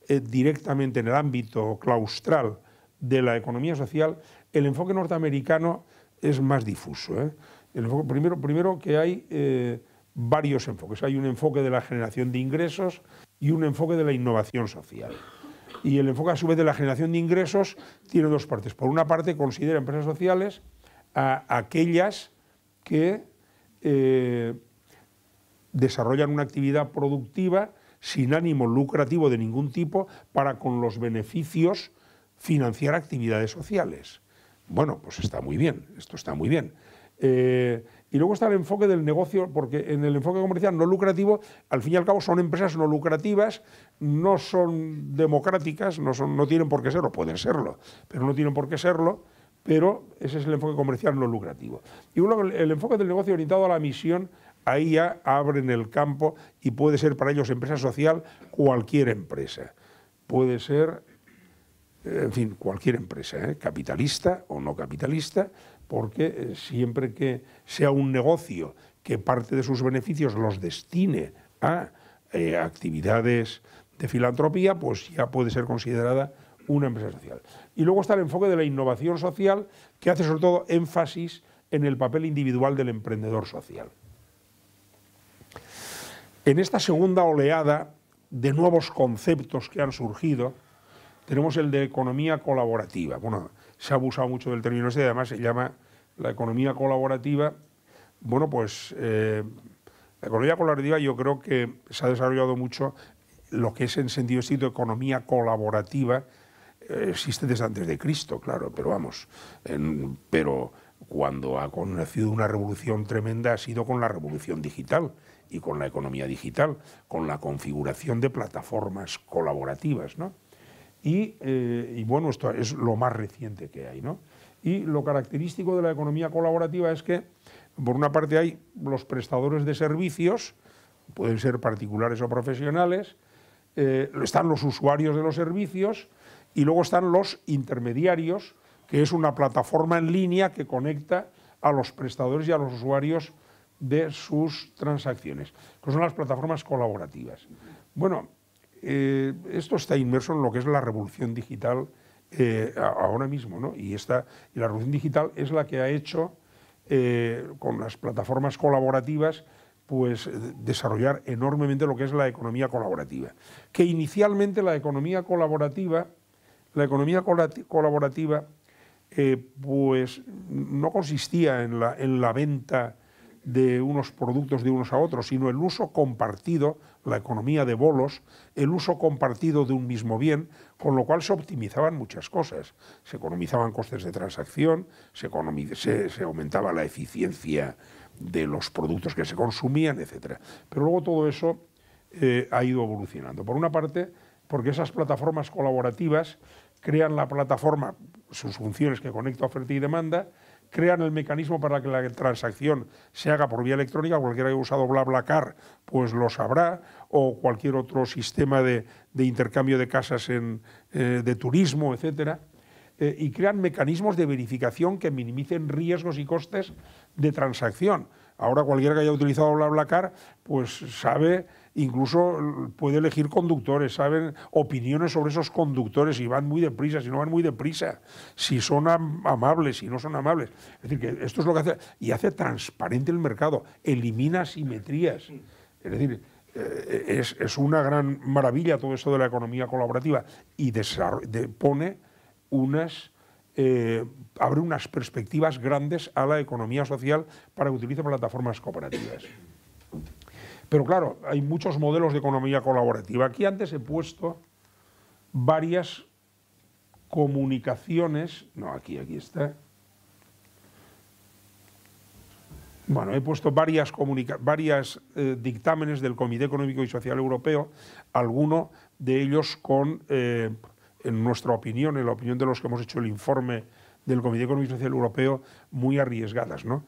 directamente en el ámbito claustral de la economía social, el enfoque norteamericano es más difuso, ¿eh? El enfoque, primero que hay varios enfoques. Hay un enfoque de la generación de ingresos y un enfoque de la innovación social. Y el enfoque a su vez de la generación de ingresos tiene dos partes. Por una parte considera empresas sociales a aquellas que desarrollan una actividad productiva sin ánimo lucrativo de ningún tipo para con los beneficios financiar actividades sociales. Bueno, pues está muy bien, esto está muy bien. Y luego está el enfoque del negocio, porque en el enfoque comercial no lucrativo, al fin y al cabo son empresas no lucrativas, no son democráticas, no tienen por qué serlo, pueden serlo, pero no tienen por qué serlo, pero ese es el enfoque comercial no lucrativo. Y luego el enfoque del negocio orientado a la misión, ahí ya abren el campo y puede ser para ellos empresa social cualquier empresa. Puede ser, en fin, cualquier empresa, capitalista o no capitalista, porque siempre que sea un negocio que parte de sus beneficios los destine a actividades de filantropía, pues ya puede ser considerada una empresa social. Y luego está el enfoque de la innovación social, que hace sobre todo énfasis en el papel individual del emprendedor social. En esta segunda oleada de nuevos conceptos que han surgido, tenemos el de economía colaborativa. Bueno, se ha abusado mucho del término este, además se llama la economía colaborativa. Bueno, pues la economía colaborativa yo creo que se ha desarrollado mucho. Lo que es en sentido estricto economía colaborativa existe desde antes de Cristo, claro, pero vamos, pero cuando ha conocido una revolución tremenda ha sido con la revolución digital y con la economía digital, con la configuración de plataformas colaborativas, ¿no? Y bueno, esto es lo más reciente que hay, ¿no? Y lo característico de la economía colaborativa es que, por una parte, hay los prestadores de servicios, pueden ser particulares o profesionales, están los usuarios de los servicios y luego están los intermediarios, que es una plataforma en línea que conecta a los prestadores y a los usuarios de sus transacciones, que son las plataformas colaborativas. Bueno, esto está inmerso en lo que es la revolución digital ahora mismo, ¿no? Y la revolución digital es la que ha hecho, con las plataformas colaborativas, pues desarrollar enormemente lo que es la economía colaborativa. Que inicialmente la economía colaborativa pues no consistía en la venta de unos productos de unos a otros, sino el uso compartido, la economía de bolos, el uso compartido de un mismo bien, con lo cual se optimizaban muchas cosas. Se economizaban costes de transacción, se aumentaba la eficiencia de los productos que se consumían, etc. Pero luego todo eso ha ido evolucionando. Por una parte, porque esas plataformas colaborativas crean la plataforma, sus funciones que conecta oferta y demanda, crean el mecanismo para que la transacción se haga por vía electrónica. Cualquiera que haya usado BlaBlaCar pues lo sabrá, o cualquier otro sistema de intercambio de casas de turismo, etcétera. Y crean mecanismos de verificación que minimicen riesgos y costes de transacción. Ahora cualquiera que haya utilizado BlaBlaCar pues sabe, incluso puede elegir conductores, saben opiniones sobre esos conductores, si van muy deprisa, si no van muy deprisa, si son amables, si no son amables. Es decir, que esto es lo que hace, y hace transparente el mercado, elimina asimetrías. Es decir, es una gran maravilla todo esto de la economía colaborativa, y pone abre unas perspectivas grandes a la economía social para que utilice plataformas cooperativas. Pero claro, hay muchos modelos de economía colaborativa. Aquí antes he puesto varias comunicaciones, no, aquí está. Bueno, he puesto varias dictámenes del Comité Económico y Social Europeo, alguno de ellos con, en nuestra opinión, en la opinión de los que hemos hecho el informe del Comité Económico y Social Europeo, muy arriesgadas, ¿no?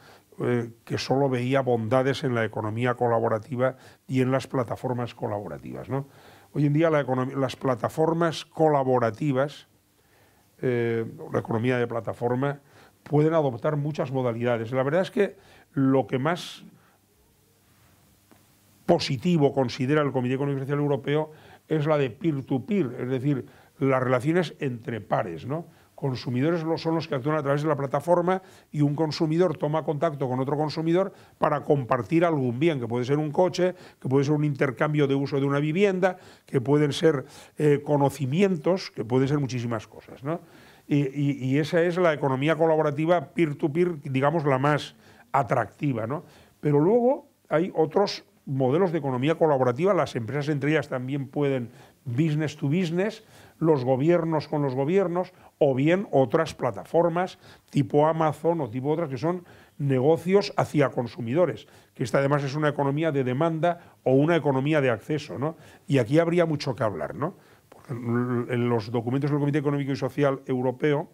Que solo veía bondades en la economía colaborativa y en las plataformas colaborativas, ¿no? Hoy en día las plataformas colaborativas, la economía de plataforma, pueden adoptar muchas modalidades. La verdad es que lo que más positivo considera el Comité Económico y Social Europeo es la de peer-to-peer, es decir, las relaciones entre pares, ¿no? Consumidores son los que actúan a través de la plataforma, y un consumidor toma contacto con otro consumidor para compartir algún bien, que puede ser un coche, que puede ser un intercambio de uso de una vivienda, que pueden ser conocimientos, que pueden ser muchísimas cosas, ¿no? Y esa es la economía colaborativa peer-to-peer, digamos, la más atractiva, ¿no? Pero luego hay otros modelos de economía colaborativa, las empresas entre ellas también pueden business to business, los gobiernos con los gobiernos, o bien otras plataformas tipo Amazon o tipo otras que son negocios hacia consumidores, que esta además es una economía de demanda o una economía de acceso, ¿no? Y aquí habría mucho que hablar, ¿no? Porque en los documentos del Comité Económico y Social Europeo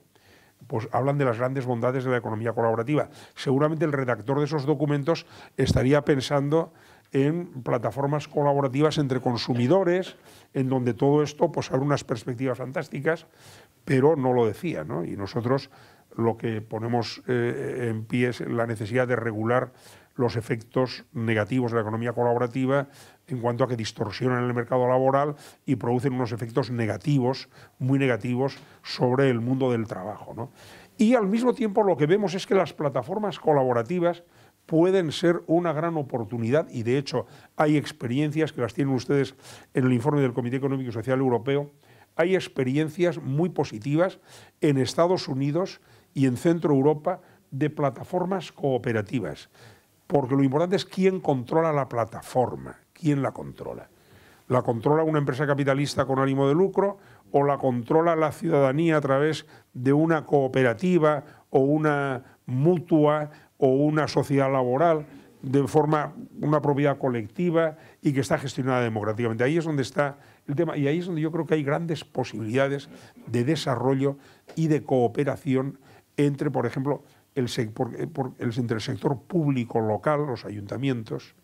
pues hablan de las grandes bondades de la economía colaborativa. Seguramente el redactor de esos documentos estaría pensando en plataformas colaborativas entre consumidores, en donde todo esto pues abre unas perspectivas fantásticas, pero no lo decía, ¿no? Y nosotros lo que ponemos en pie es la necesidad de regular los efectos negativos de la economía colaborativa en cuanto a que distorsionan el mercado laboral y producen unos efectos negativos, muy negativos, sobre el mundo del trabajo, ¿no? Y al mismo tiempo lo que vemos es que las plataformas colaborativas pueden ser una gran oportunidad, y de hecho hay experiencias que las tienen ustedes en el informe del Comité Económico y Social Europeo. Hay experiencias muy positivas en Estados Unidos y en Centro Europa de plataformas cooperativas, porque lo importante es quién controla la plataforma, quién la controla. ¿La controla una empresa capitalista con ánimo de lucro, o la controla la ciudadanía a través de una cooperativa o una mutua o una sociedad laboral, de forma, una propiedad colectiva y que está gestionada democráticamente? Ahí es donde está el tema, y ahí es donde yo creo que hay grandes posibilidades de desarrollo y de cooperación entre, por ejemplo, entre el sector público local, los ayuntamientos,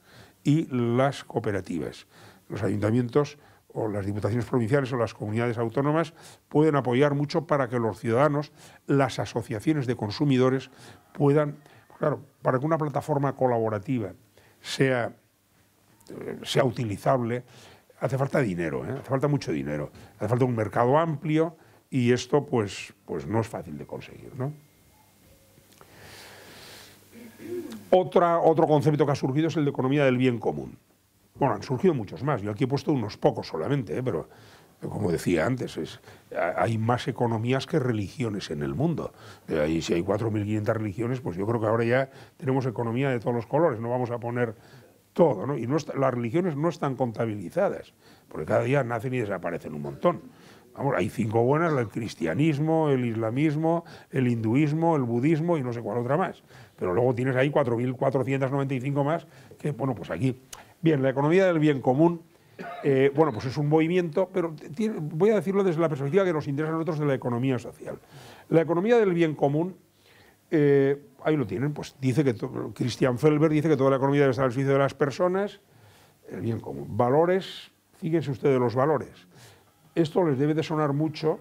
y las cooperativas. Los ayuntamientos o las diputaciones provinciales o las comunidades autónomas pueden apoyar mucho para que los ciudadanos, las asociaciones de consumidores puedan, claro, para que una plataforma colaborativa sea utilizable, hace falta dinero, hace falta mucho dinero, hace falta un mercado amplio, y esto pues no es fácil de conseguir, ¿no? Otro concepto que ha surgido es el de economía del bien común. Bueno, han surgido muchos más, yo aquí he puesto unos pocos solamente, pero como decía antes, hay más economías que religiones en el mundo. Si hay 4.500 religiones, pues yo creo que ahora ya tenemos economía de todos los colores, no vamos a poner todo, ¿no? Y las religiones no están contabilizadas, porque cada día nacen y desaparecen un montón. Vamos, hay 5 buenas: el cristianismo, el islamismo, el hinduismo, el budismo y no sé cuál otra más. Pero luego tienes ahí 4.495 más que, bueno, pues aquí. Bien, la economía del bien común, bueno, pues es un movimiento, pero voy a decirlo desde la perspectiva que nos interesa a nosotros de la economía social. La economía del bien común ahí lo tienen, pues dice que Christian Felber dice que toda la economía debe estar al servicio de las personas, el bien común. Valores, fíjense ustedes los valores. Esto les debe de sonar mucho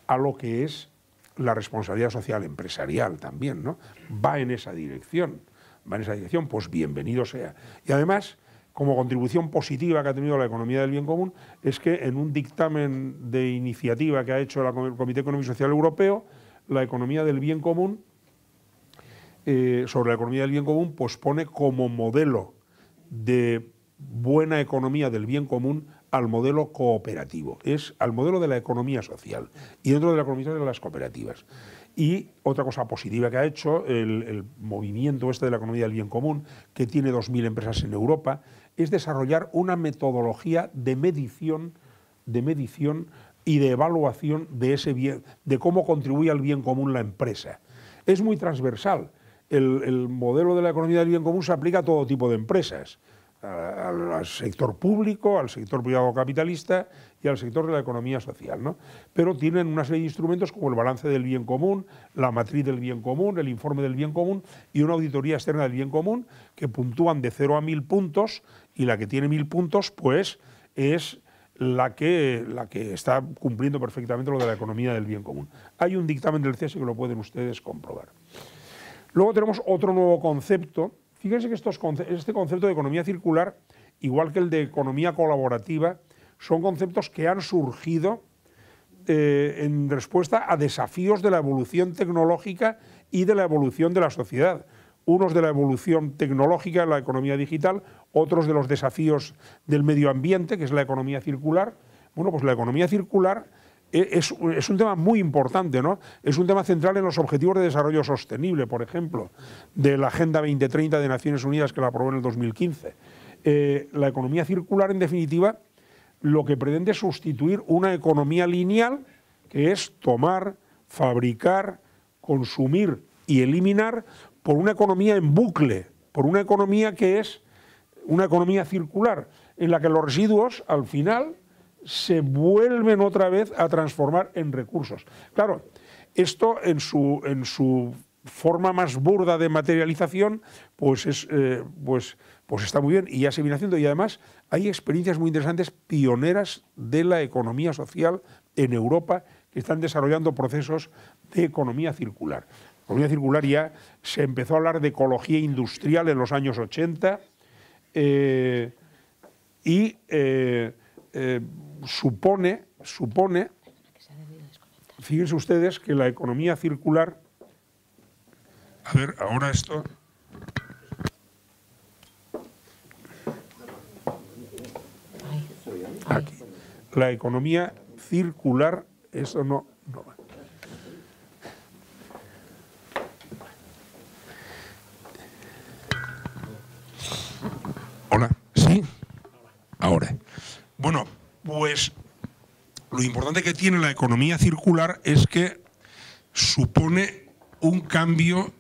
a lo que es la responsabilidad social empresarial también, ¿no? Va en esa dirección, pues bienvenido sea. Y además, como contribución positiva que ha tenido la economía del bien común, es que en un dictamen de iniciativa que ha hecho el Comité Económico y Social Europeo, la economía del bien común, sobre la economía del bien común, pues pone como modelo de buena economía del bien común al modelo cooperativo, es al modelo de la economía social, y dentro de la economía social de las cooperativas. Y otra cosa positiva que ha hecho el movimiento este de la economía del bien común, que tiene 2.000 empresas en Europa, es desarrollar una metodología de medición y de evaluación de ese bien, de cómo contribuye al bien común la empresa. Es muy transversal. El modelo de la economía del bien común se aplica a todo tipo de empresas, al sector público, al sector privado capitalista y al sector de la economía social, ¿no? Pero tienen una serie de instrumentos como el balance del bien común, la matriz del bien común, el informe del bien común y una auditoría externa del bien común que puntúan de 0 a 1.000 puntos, y la que tiene 1.000 puntos pues es la que está cumpliendo perfectamente lo de la economía del bien común. Hay un dictamen del CESE que lo pueden ustedes comprobar. Luego tenemos otro nuevo concepto. Fíjense que este concepto de economía circular, igual que el de economía colaborativa, son conceptos que han surgido en respuesta a desafíos de la evolución tecnológica y de la evolución de la sociedad. Unos de la evolución tecnológica, la economía digital, otros de los desafíos del medio ambiente, que es la economía circular. Bueno, pues la economía circular es un tema muy importante, ¿no? Es un tema central en los Objetivos de Desarrollo Sostenible, por ejemplo, de la Agenda 2030 de Naciones Unidas, que la aprobó en el 2015. La economía circular, en definitiva, lo que pretende es sustituir una economía lineal, que es tomar, fabricar, consumir y eliminar, por una economía en bucle, por una economía que es una economía circular, en la que los residuos, al final, se vuelven otra vez a transformar en recursos. Claro, esto en su forma más burda de materialización, pues está muy bien y ya se viene haciendo. Y además hay experiencias muy interesantes pioneras de la economía social en Europa que están desarrollando procesos de economía circular. La economía circular ya se empezó a hablar de ecología industrial en los años 80 supone, fíjense ustedes que la economía circular, a ver, ahora esto, aquí, la economía circular, eso no va. Hola, ¿sí? Ahora. Bueno, pues lo importante que tiene la economía circular es que supone un cambio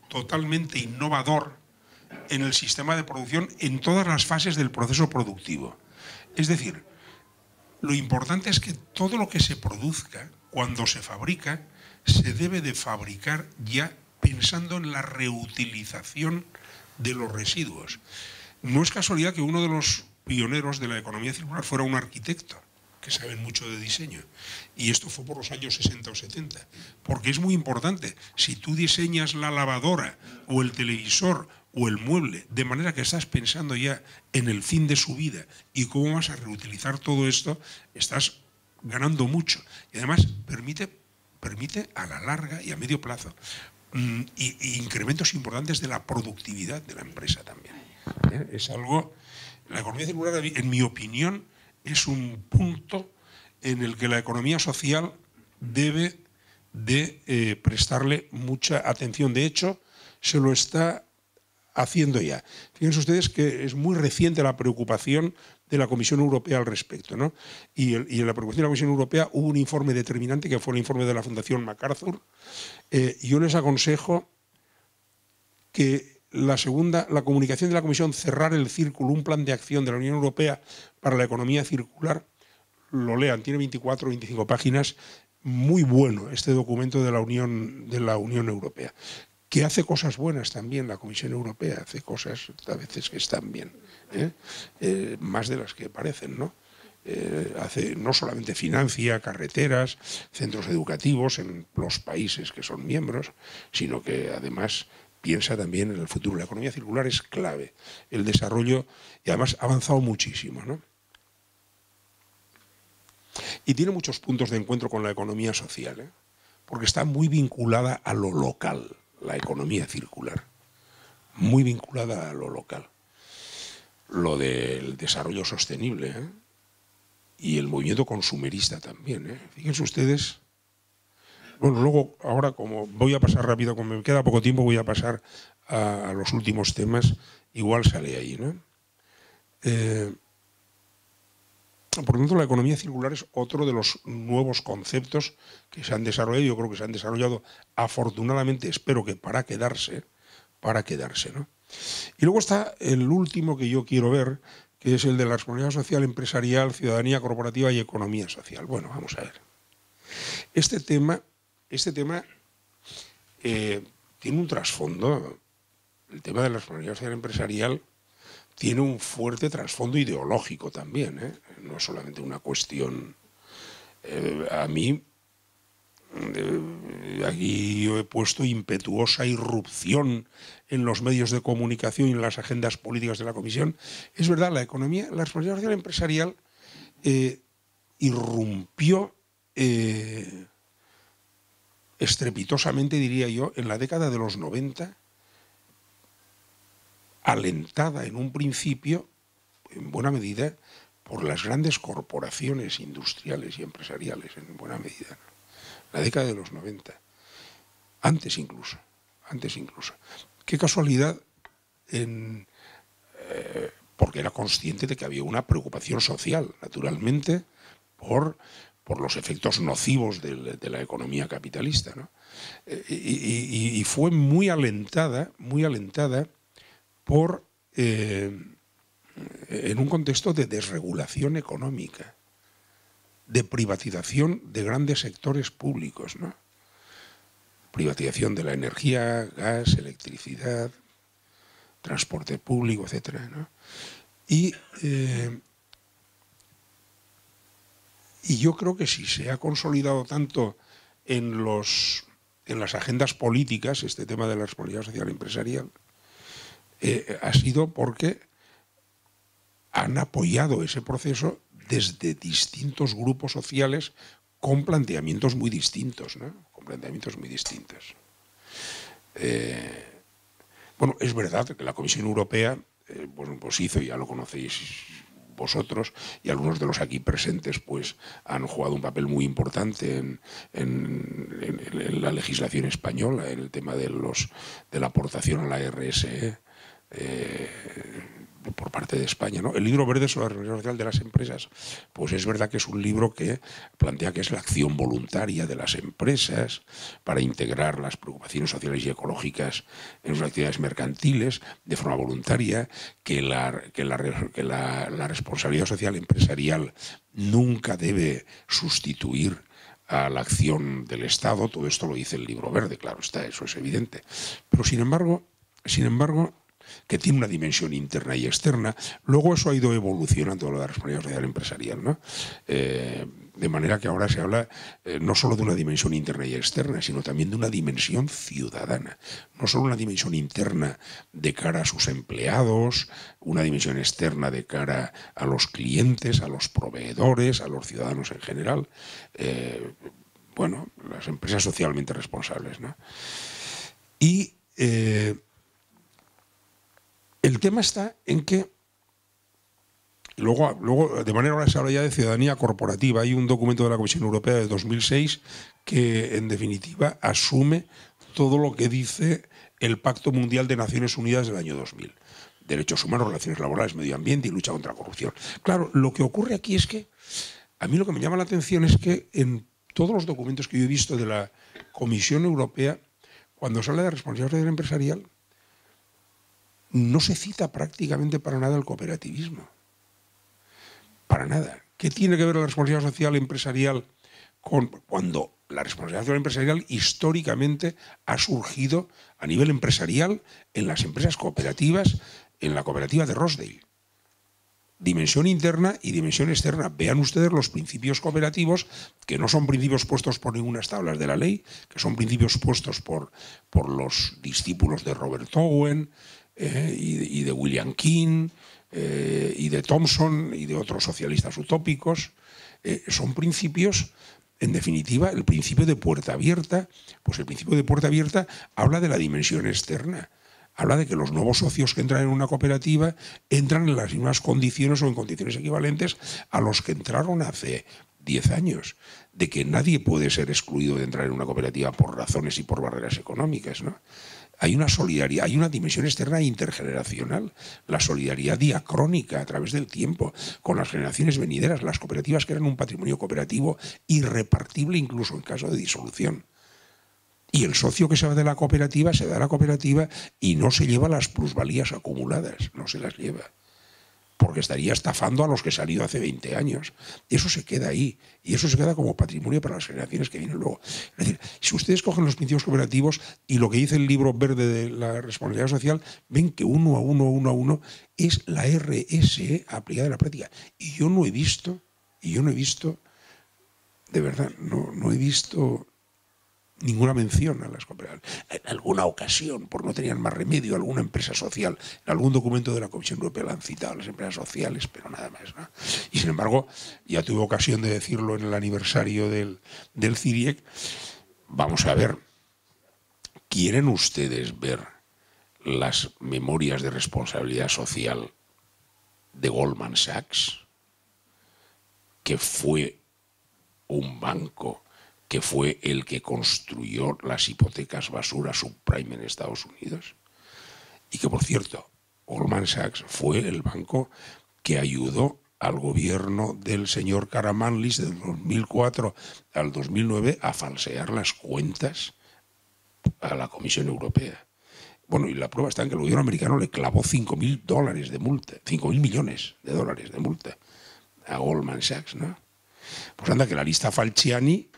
totalmente innovador en el sistema de producción en todas las fases del proceso productivo. Es decir, lo importante es que todo lo que se produzca, cuando se fabrica, se debe de fabricar ya pensando en la reutilización de los residuos. No es casualidad que uno de los pioneros de la economía circular fuera un arquitecto, que saben mucho de diseño. Y esto fue por los años 60 o 70. Porque es muy importante. Si tú diseñas la lavadora o el televisor o el mueble de manera que estás pensando ya en el fin de su vida y cómo vas a reutilizar todo esto, estás ganando mucho. Y además permite a la larga y a medio plazo y incrementos importantes de la productividad de la empresa también. Es algo... La economía circular, en mi opinión, es un punto en el que la economía social debe de prestarle mucha atención. De hecho, se lo está haciendo ya. Fíjense ustedes que es muy reciente la preocupación de la Comisión Europea al respecto, ¿no? Y en la preocupación de la Comisión Europea hubo un informe determinante, que fue el informe de la Fundación MacArthur. Yo les aconsejo que la comunicación de la Comisión, cerrar el círculo, un plan de acción de la Unión Europea para la economía circular, lo lean, tiene 24 o 25 páginas, muy bueno este documento de la Unión Europea, que hace cosas buenas también. La Comisión Europea hace cosas a veces que están bien, más de las que parecen, ¿no? No solamente financia carreteras, centros educativos en los países que son miembros, sino que además piensa también en el futuro. La economía circular es clave, el desarrollo, y además ha avanzado muchísimo, ¿no? Y tiene muchos puntos de encuentro con la economía social, porque está muy vinculada a lo local, la economía circular, muy vinculada a lo local. Lo del desarrollo sostenible, y el movimiento consumerista también, Fíjense ustedes. Bueno, luego, ahora como voy a pasar rápido, como me queda poco tiempo, voy a pasar a los últimos temas, igual sale ahí, ¿no? Por lo tanto, la economía circular es otro de los nuevos conceptos que se han desarrollado. Yo creo que se han desarrollado afortunadamente, espero que para quedarse, ¿no? Y luego está el último que yo quiero ver, que es el de la responsabilidad social empresarial, ciudadanía corporativa y economía social. Bueno, vamos a ver. Este tema tiene un trasfondo. El tema de la responsabilidad social empresarial tiene un fuerte trasfondo ideológico también, no es solamente una cuestión. A mí, aquí yo he puesto impetuosa irrupción en los medios de comunicación y en las agendas políticas de la Comisión. Es verdad, la responsabilidad social empresarial irrumpió estrepitosamente, diría yo, en la década de los 90, alentada en un principio, en buena medida, por las grandes corporaciones industriales y empresariales, en buena medida, ¿no? La década de los 90, antes incluso. Qué casualidad, porque era consciente de que había una preocupación social, naturalmente, por los efectos nocivos de la economía capitalista, ¿no? Y fue muy alentada en un contexto de desregulación económica, de privatización de grandes sectores públicos, ¿no? Privatización de la energía, gas, electricidad, transporte público, etcétera, ¿no? Y yo creo que si se ha consolidado tanto en las agendas políticas este tema de la responsabilidad social empresarial, ha sido porque han apoyado ese proceso desde distintos grupos sociales con planteamientos muy distintos, ¿no? Bueno, es verdad que la Comisión Europea pues hizo, ya lo conocéis vosotros, y algunos de los aquí presentes pues han jugado un papel muy importante en la legislación española, en el tema de la aportación a la RSE, por parte de España, ¿no? El libro verde sobre la responsabilidad social de las empresas, pues es verdad que es un libro que plantea que es la acción voluntaria de las empresas para integrar las preocupaciones sociales y ecológicas en sus actividades mercantiles de forma voluntaria, que la responsabilidad social empresarial nunca debe sustituir a la acción del Estado. Todo esto lo dice el libro verde, claro está, eso es evidente. Pero sin embargo, que tiene una dimensión interna y externa. Luego eso ha ido evolucionando, lo de la responsabilidad social empresarial, ¿no? De manera que ahora se habla no solo de una dimensión interna y externa, sino también de una dimensión ciudadana. No solo una dimensión interna de cara a sus empleados, una dimensión externa de cara a los clientes, a los proveedores, a los ciudadanos en general. Bueno, las empresas socialmente responsables, ¿no? Y el tema está en que luego de manera, ahora se habla ya de ciudadanía corporativa. Hay un documento de la Comisión Europea de 2006 que en definitiva asume todo lo que dice el Pacto Mundial de Naciones Unidas del año 2000. Derechos humanos, relaciones laborales, medio ambiente y lucha contra la corrupción. Claro, lo que ocurre aquí es que a mí lo que me llama la atención es que en todos los documentos que yo he visto de la Comisión Europea, cuando se habla de responsabilidad social empresarial, no se cita prácticamente para nada el cooperativismo. Para nada. ¿Qué tiene que ver la responsabilidad social empresarial cuando la responsabilidad social empresarial históricamente ha surgido a nivel empresarial en las empresas cooperativas, en la cooperativa de Rosedale. Dimensión interna y dimensión externa. Vean ustedes los principios cooperativos, que no son principios puestos por ninguna tablas de la ley, que son principios puestos por los discípulos de Robert Owen y de William King y de Thompson y de otros socialistas utópicos. Son principios, en definitiva, el principio de puerta abierta. Pues el principio de puerta abierta habla de la dimensión externa. Habla de que los nuevos socios que entran en una cooperativa entran en las mismas condiciones o en condiciones equivalentes a los que entraron hace 10 años. De que nadie puede ser excluido de entrar en una cooperativa por razones y por barreras económicas, ¿no? Hay una solidaridad, hay una dimensión externa intergeneracional, la solidaridad diacrónica a través del tiempo, con las generaciones venideras, las cooperativas crean un patrimonio cooperativo irrepartible incluso en caso de disolución. Y el socio que se va de la cooperativa se va de la cooperativa y no se lleva las plusvalías acumuladas, no se las lleva. Porque estaría estafando a los que se han ido hace 20 años. Eso se queda ahí. Y eso se queda como patrimonio para las generaciones que vienen luego. Es decir, si ustedes cogen los principios cooperativos y lo que dice el libro verde de la responsabilidad social, ven que uno a uno es la RSE aplicada en la práctica. Y yo no he visto, de verdad, no he visto ninguna mención a las cooperativas. En alguna ocasión, por no tener más remedio, alguna empresa social, en algún documento de la Comisión Europea la han citado, las empresas sociales, pero nada más, ¿no? Y sin embargo, ya tuve ocasión de decirlo en el aniversario del CIRIEC, vamos a ver, ¿quieren ustedes ver las memorias de responsabilidad social de Goldman Sachs, que fue un banco que fue el que construyó las hipotecas basura subprime en Estados Unidos? Y que, por cierto, Goldman Sachs fue el banco que ayudó al gobierno del señor Karamanlis del 2004 al 2009 a falsear las cuentas a la Comisión Europea. Bueno, y la prueba está en que el gobierno americano le clavó $5.000 de multa, 5.000 millones de dólares de multa a Goldman Sachs, ¿no? Pues anda que la lista Falciani,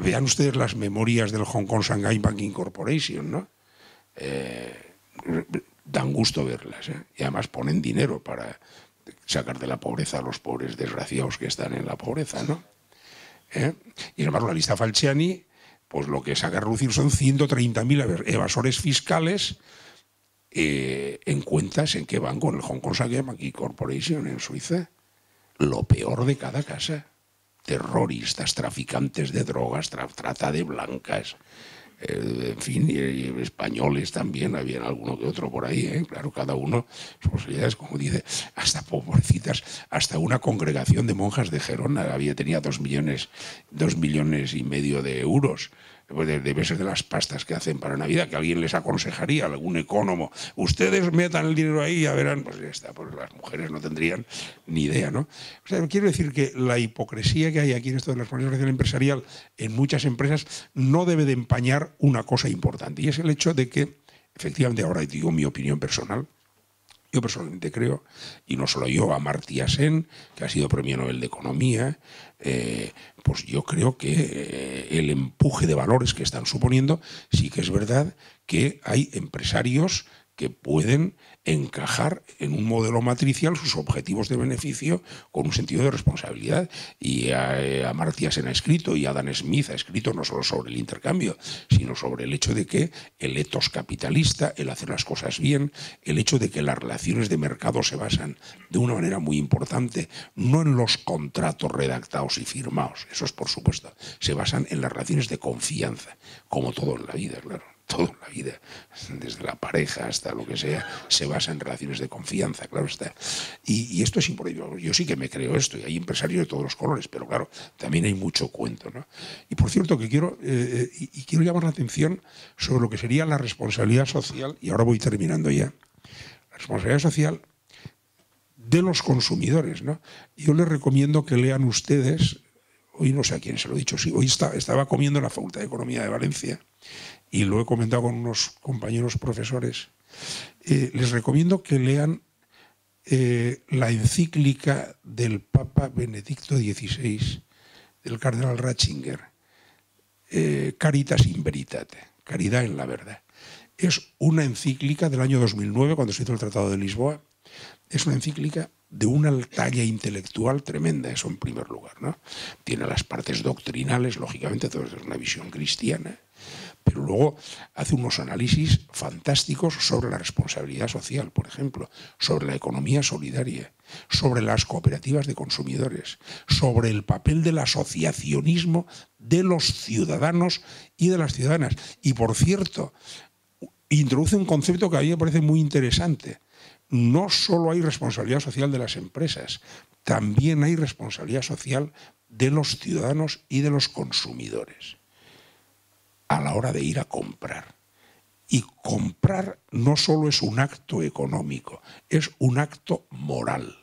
vean ustedes las memorias del Hong Kong Shanghai Banking Corporation, ¿no? Dan gusto verlas, ¿eh? Y además ponen dinero para sacar de la pobreza a los pobres desgraciados que están en la pobreza, ¿no? Y sin embargo la lista Falciani, pues lo que saca a reducir son 130.000 evasores fiscales en cuentas en qué banco, en el Hong Kong Shanghai Banking Corporation en Suiza. Lo peor de cada casa. Terroristas, traficantes de drogas, trata de blancas, en fin, y españoles también, había alguno que otro por ahí, claro, cada uno sus posibilidades, como dice, hasta pobrecitas, hasta una congregación de monjas de Gerona tenía 2 millones y medio de euros. Debe ser de las pastas que hacen para Navidad, que alguien les aconsejaría, algún ecónomo, ustedes metan el dinero ahí y ya verán, pues ya está, pues las mujeres no tendrían ni idea, ¿no? O sea, quiero decir que la hipocresía que hay aquí en esto de la responsabilidad empresarial en muchas empresas no debe de empañar una cosa importante, y es el hecho de que, efectivamente, ahora digo mi opinión personal, yo personalmente creo, y no solo yo, Amartya Sen, que ha sido premio Nobel de Economía, pues yo creo que el empuje de valores que están suponiendo, sí que es verdad que hay empresarios que pueden encajar en un modelo matricial sus objetivos de beneficio con un sentido de responsabilidad. Y Amartya Sen ha escrito, y Adam Smith ha escrito no solo sobre el intercambio, sino sobre el hecho de que el etos capitalista, el hacer las cosas bien, el hecho de que las relaciones de mercado se basan de una manera muy importante, no en los contratos redactados y firmados, esos por supuesto, se basan en las relaciones de confianza, como todo en la vida, claro. Todo en la vida, desde la pareja hasta lo que sea, se basa en relaciones de confianza, claro está. Y esto es importante. Yo sí que me creo esto, y hay empresarios de todos los colores, pero claro, también hay mucho cuento, ¿no? Y por cierto, que quiero llamar la atención sobre lo que sería la responsabilidad social, y ahora voy terminando ya, la responsabilidad social de los consumidores, ¿no? Yo les recomiendo que lean ustedes, hoy no sé a quién se lo he dicho, sí, hoy estaba comiendo en la Facultad de Economía de Valencia, y lo he comentado con unos compañeros profesores, les recomiendo que lean la encíclica del Papa Benedicto XVI, del cardenal Ratzinger, Caritas in Veritate, caridad en la verdad. Es una encíclica del año 2009, cuando se hizo el Tratado de Lisboa. Es una encíclica de una talla intelectual tremenda, eso en primer lugar, ¿no? Tiene las partes doctrinales, lógicamente, todo es una visión cristiana, pero luego hace unos análisis fantásticos sobre la responsabilidad social, por ejemplo, sobre la economía solidaria, sobre las cooperativas de consumidores, sobre el papel del asociacionismo de los ciudadanos y de las ciudadanas. Y, por cierto, introduce un concepto que a mí me parece muy interesante. No solo hay responsabilidad social de las empresas, también hay responsabilidad social de los ciudadanos y de los consumidores a la hora de ir a comprar. Y comprar no solo es un acto económico, es un acto moral.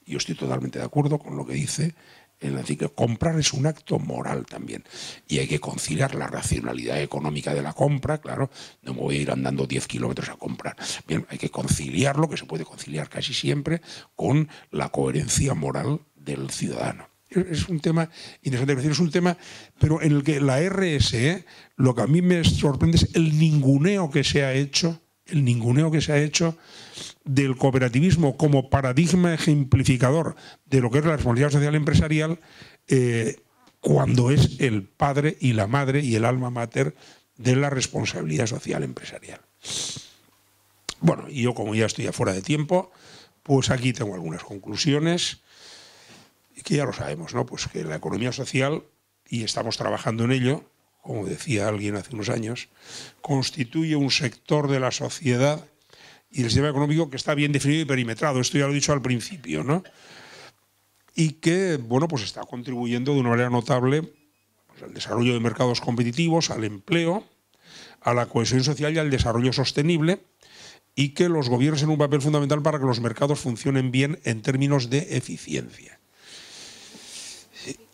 Yo estoy totalmente de acuerdo con lo que dice en la encíclica. Comprar es un acto moral también. Y hay que conciliar la racionalidad económica de la compra, claro, no me voy a ir andando 10 kilómetros a comprar. Bien, hay que conciliarlo, que se puede conciliar casi siempre, con la coherencia moral del ciudadano. Es un tema interesante, es un tema, pero en el que la RSE, lo que a mí me sorprende es el ninguneo que se ha hecho, del cooperativismo como paradigma ejemplificador de lo que es la responsabilidad social empresarial, cuando es el padre y la madre y el alma mater de la responsabilidad social empresarial. Bueno, y yo, como ya estoy afuera de tiempo, pues aquí tengo algunas conclusiones, que ya lo sabemos, ¿no? Pues que la economía social, y estamos trabajando en ello, como decía alguien hace unos años, constituye un sector de la sociedad y del sistema económico que está bien definido y perimetrado. Esto ya lo he dicho al principio, ¿no? Y que, bueno, pues está contribuyendo de una manera notable, pues, al desarrollo de mercados competitivos, al empleo, a la cohesión social y al desarrollo sostenible, y que los gobiernos tienen un papel fundamental para que los mercados funcionen bien en términos de eficiencia.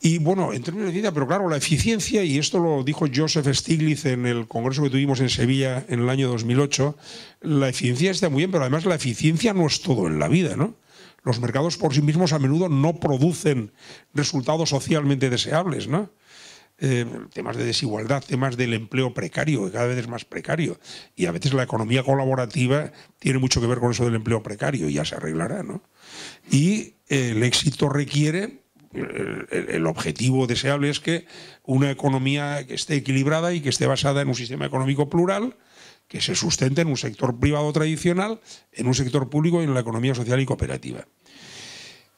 Y bueno, en términos de eficiencia, pero claro, la eficiencia, y esto lo dijo Joseph Stiglitz en el congreso que tuvimos en Sevilla en el año 2008, la eficiencia está muy bien, pero además la eficiencia no es todo en la vida, ¿no? Los mercados por sí mismos a menudo no producen resultados socialmente deseables, ¿no? Temas de desigualdad, temas del empleo precario, que cada vez es más precario. Y a veces la economía colaborativa tiene mucho que ver con eso del empleo precario y ya se arreglará, ¿no? Y el éxito requiere... El objetivo deseable es que una economía que esté equilibrada y que esté basada en un sistema económico plural, que se sustente en un sector privado tradicional, en un sector público y en la economía social y cooperativa.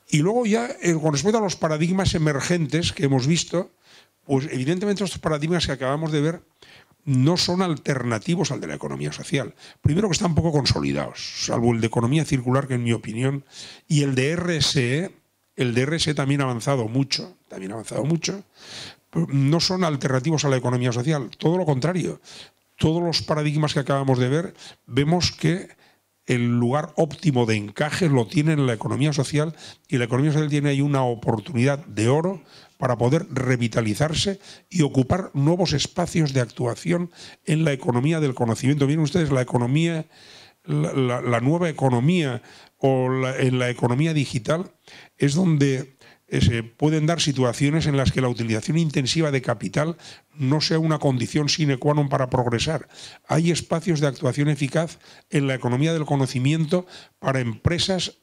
Y luego ya, con respecto a los paradigmas emergentes que hemos visto, pues evidentemente estos paradigmas que acabamos de ver no son alternativos al de la economía social. Primero, que están poco consolidados, salvo el de economía circular, que en mi opinión, y el de RSE. El DRS también ha avanzado mucho, no son alternativos a la economía social, todo lo contrario. Todos los paradigmas que acabamos de ver, vemos que el lugar óptimo de encaje lo tiene en la economía social, y la economía social tiene ahí una oportunidad de oro para poder revitalizarse y ocupar nuevos espacios de actuación en la economía del conocimiento. Miren ustedes, la economía, la nueva economía o en la economía digital es donde se pueden dar situaciones en las que la utilización intensiva de capital no sea una condición sine qua non para progresar. Hay espacios de actuación eficaz en la economía del conocimiento para empresas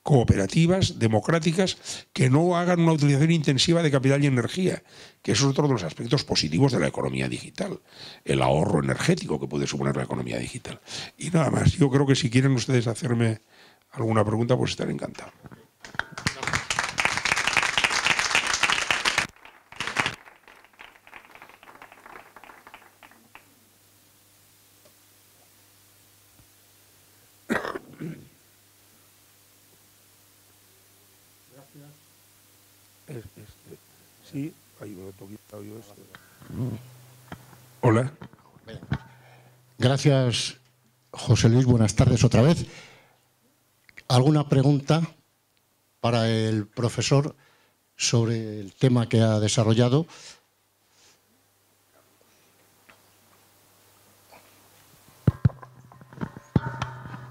cooperativas, democráticas, que no hagan una utilización intensiva de capital y energía, que eso es otro de los aspectos positivos de la economía digital, el ahorro energético que puede suponer la economía digital. Y nada más, yo creo que si quieren ustedes hacerme alguna pregunta, pues estaré encantado. Sí, ahí me lo he quitado yo esto. Hola. Gracias, José Luis. Buenas tardes otra vez. ¿Alguna pregunta para el profesor sobre el tema que ha desarrollado?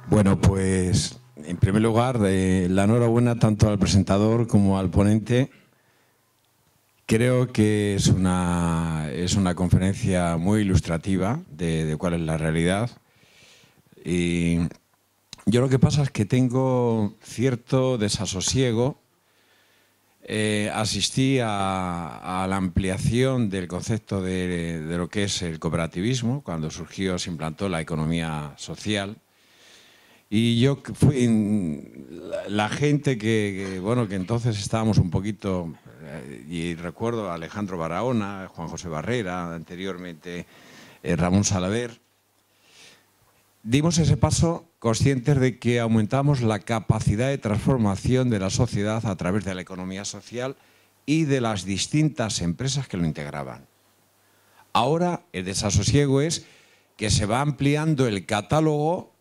Bueno, pues En primer lugar, la enhorabuena tanto al presentador como al ponente. Creo que es una conferencia muy ilustrativa de cuál es la realidad. Y yo lo que pasa es que tengo cierto desasosiego. Asistí a la ampliación del concepto de lo que es el cooperativismo, cuando surgió, se implantó la economía social. Y yo fui la gente que entonces estábamos un poquito, y recuerdo a Alejandro Barahona, Juan José Barrera, anteriormente Ramón Salaver, dimos ese paso conscientes de que aumentamos la capacidad de transformación de la sociedad a través de la economía social y de las distintas empresas que lo integraban. Ahora el desasosiego es que se va ampliando el catálogo,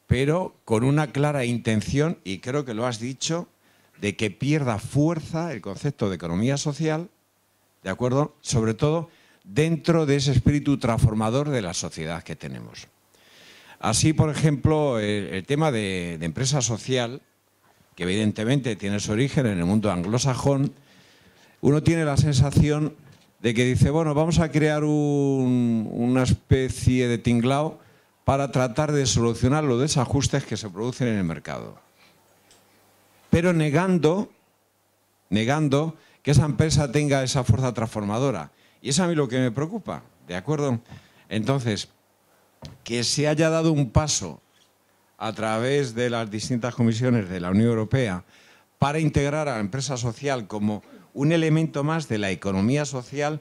pero con una clara intención, y creo que lo has dicho, de que pierda fuerza el concepto de economía social, ¿de acuerdo? Sobre todo dentro de ese espíritu transformador de la sociedad que tenemos. Así, por ejemplo, el tema de empresa social, que evidentemente tiene su origen en el mundo anglosajón, uno tiene la sensación de que dice, bueno, vamos a crear una especie de tinglao para tratar de solucionar los desajustes que se producen en el mercado. Pero negando que esa empresa tenga esa fuerza transformadora. Y es a mí lo que me preocupa, ¿de acuerdo? Entonces, que se haya dado un paso a través de las distintas comisiones de la Unión Europea para integrar a la empresa social como un elemento más de la economía social,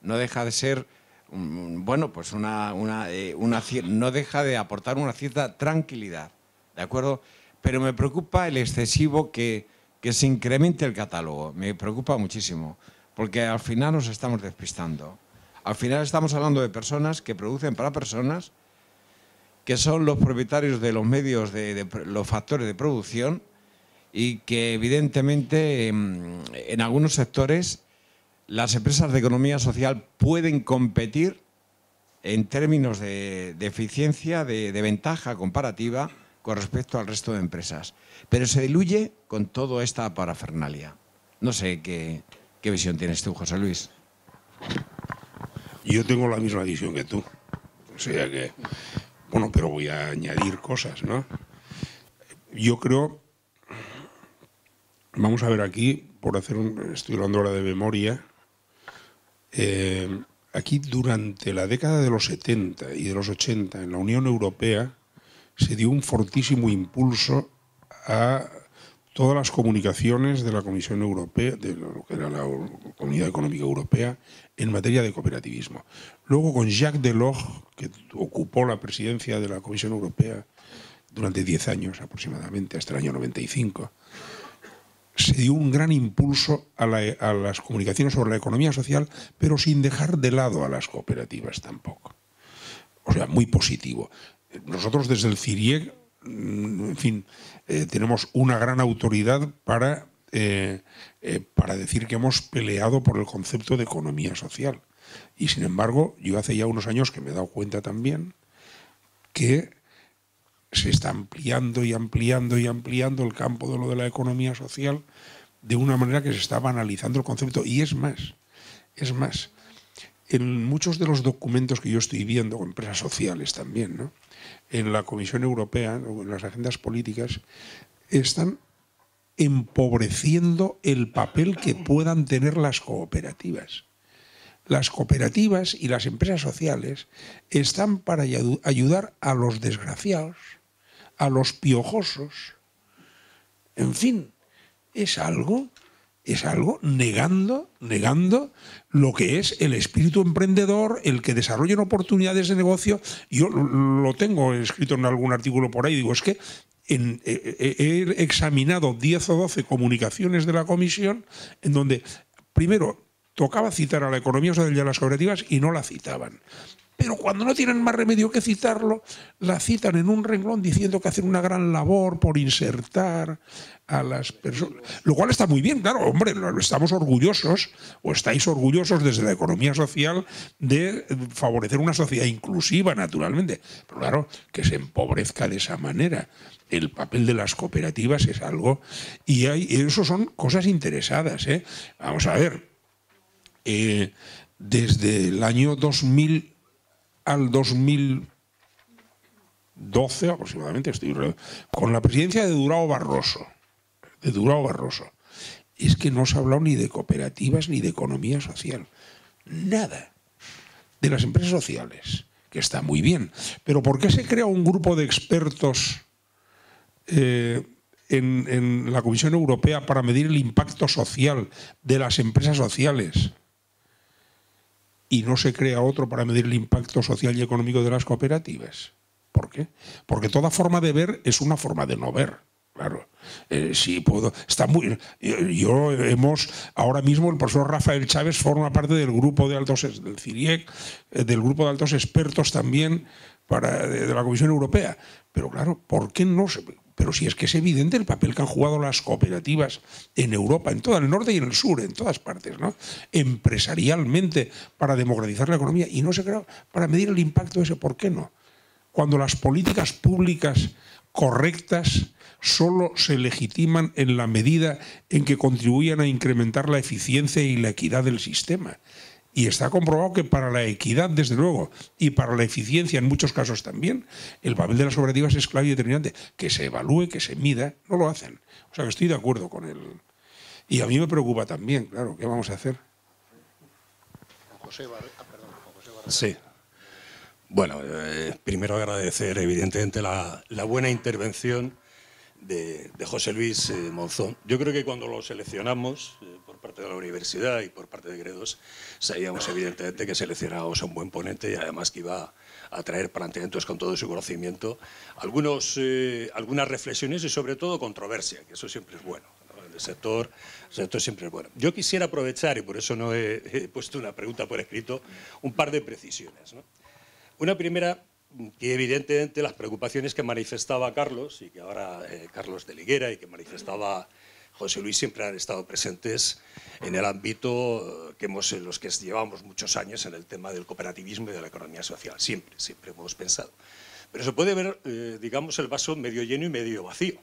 no deja de ser, bueno, pues no deja de aportar una cierta tranquilidad, ¿de acuerdo? Pero me preocupa el excesivo que se incremente el catálogo, me preocupa muchísimo, porque al final nos estamos despistando. Al final estamos hablando de personas que producen para personas, que son los propietarios de los medios, de los factores de producción, y que evidentemente en algunos sectores las empresas de economía social pueden competir en términos de eficiencia, de ventaja comparativa con respecto al resto de empresas. Pero se diluye con toda esta parafernalia. No sé qué visión tienes tú, José Luis. Yo tengo la misma visión que tú. O sea que, bueno, pero voy a añadir cosas, ¿no? Yo creo, vamos a ver aquí, estoy hablando ahora de memoria, aquí durante la década de los 70 y de los 80 en la Unión Europea se dio un fortísimo impulso a todas las comunicaciones de la Comisión Europea, de lo que era la Comunidad Económica Europea, en materia de cooperativismo. Luego, con Jacques Delors, que ocupó la presidencia de la Comisión Europea durante 10 años aproximadamente, hasta el año 95, se dio un gran impulso a las comunicaciones sobre la economía social, pero sin dejar de lado a las cooperativas tampoco. O sea, muy positivo. Nosotros desde el CIRIEC, en fin, tenemos una gran autoridad para decir que hemos peleado por el concepto de economía social. Y sin embargo, yo hace ya unos años que me he dado cuenta también que se está ampliando y ampliando y ampliando el campo de lo de la economía social de una manera que se está banalizando el concepto. Y es más, en muchos de los documentos que yo estoy viendo, con empresas sociales también, ¿no?, en la Comisión Europea, en las agendas políticas, están empobreciendo el papel que puedan tener las cooperativas. Las cooperativas y las empresas sociales están para ayudar a los desgraciados, a los piojosos. En fin, es algo negando lo que es el espíritu emprendedor, el que desarrollen oportunidades de negocio. Yo lo tengo escrito en algún artículo por ahí, digo, es que he examinado 10 o 12 comunicaciones de la comisión en donde, primero, tocaba citar a la economía social y a las cooperativas y no la citaban. pero cuando no tienen más remedio que citarlo, la citan en un renglón diciendo que hacen una gran labor por insertar a las personas. Lo cual está muy bien, claro, hombre, estamos orgullosos, o estáis orgullosos desde la economía social de favorecer una sociedad inclusiva, naturalmente. Pero claro, que se empobrezca de esa manera. El papel de las cooperativas es algo, y eso son cosas interesadas, ¿eh? Vamos a ver, desde el año 2000 al 2012 aproximadamente, con la presidencia de Durão Barroso, es que no se ha hablado ni de cooperativas ni de economía social, nada, de las empresas sociales, que está muy bien, pero ¿por qué se crea un grupo de expertos en la Comisión Europea para medir el impacto social de las empresas sociales y no se crea otro para medir el impacto social y económico de las cooperativas? ¿Por qué? Porque toda forma de ver es una forma de no ver. Claro, sí puedo. Está muy. Ahora mismo el profesor Rafael Chávez forma parte del grupo de altos, del CIRIEC, del grupo de altos expertos también de la Comisión Europea. Pero claro, ¿por qué no se? Pero si es que es evidente el papel que han jugado las cooperativas en Europa, en todo el norte y en el sur, en todas partes, ¿no? Empresarialmente, para democratizar la economía, y no se crea para medir el impacto ese. ¿Por qué no? Cuando las políticas públicas correctas solo se legitiman en la medida en que contribuyan a incrementar la eficiencia y la equidad del sistema. Y está comprobado que para la equidad, desde luego, y para la eficiencia en muchos casos también, el papel de las cooperativas es clave y determinante. Que se evalúe, que se mida, no lo hacen. O sea que estoy de acuerdo con él. Y a mí me preocupa también, claro, ¿qué vamos a hacer? José Barrera. Sí. Bueno, primero agradecer evidentemente la buena intervención de José Luis Monzón. Yo creo que cuando lo seleccionamos por parte de la universidad y por parte de Gredos, sabíamos evidentemente que seleccionábamos a un buen ponente y además que iba a traer planteamientos con todo su conocimiento, algunas reflexiones y sobre todo controversia, que eso siempre es bueno, ¿no? En el sector siempre es bueno. Yo quisiera aprovechar, y por eso no he puesto una pregunta por escrito, un par de precisiones, ¿no? Una primera, que evidentemente las preocupaciones que manifestaba Carlos, y que ahora Carlos de Liguera, y que manifestaba José Luis, siempre han estado presentes en el ámbito en los que llevamos muchos años en el tema del cooperativismo y de la economía social. Siempre hemos pensado. Pero se puede ver, digamos, el vaso medio lleno y medio vacío.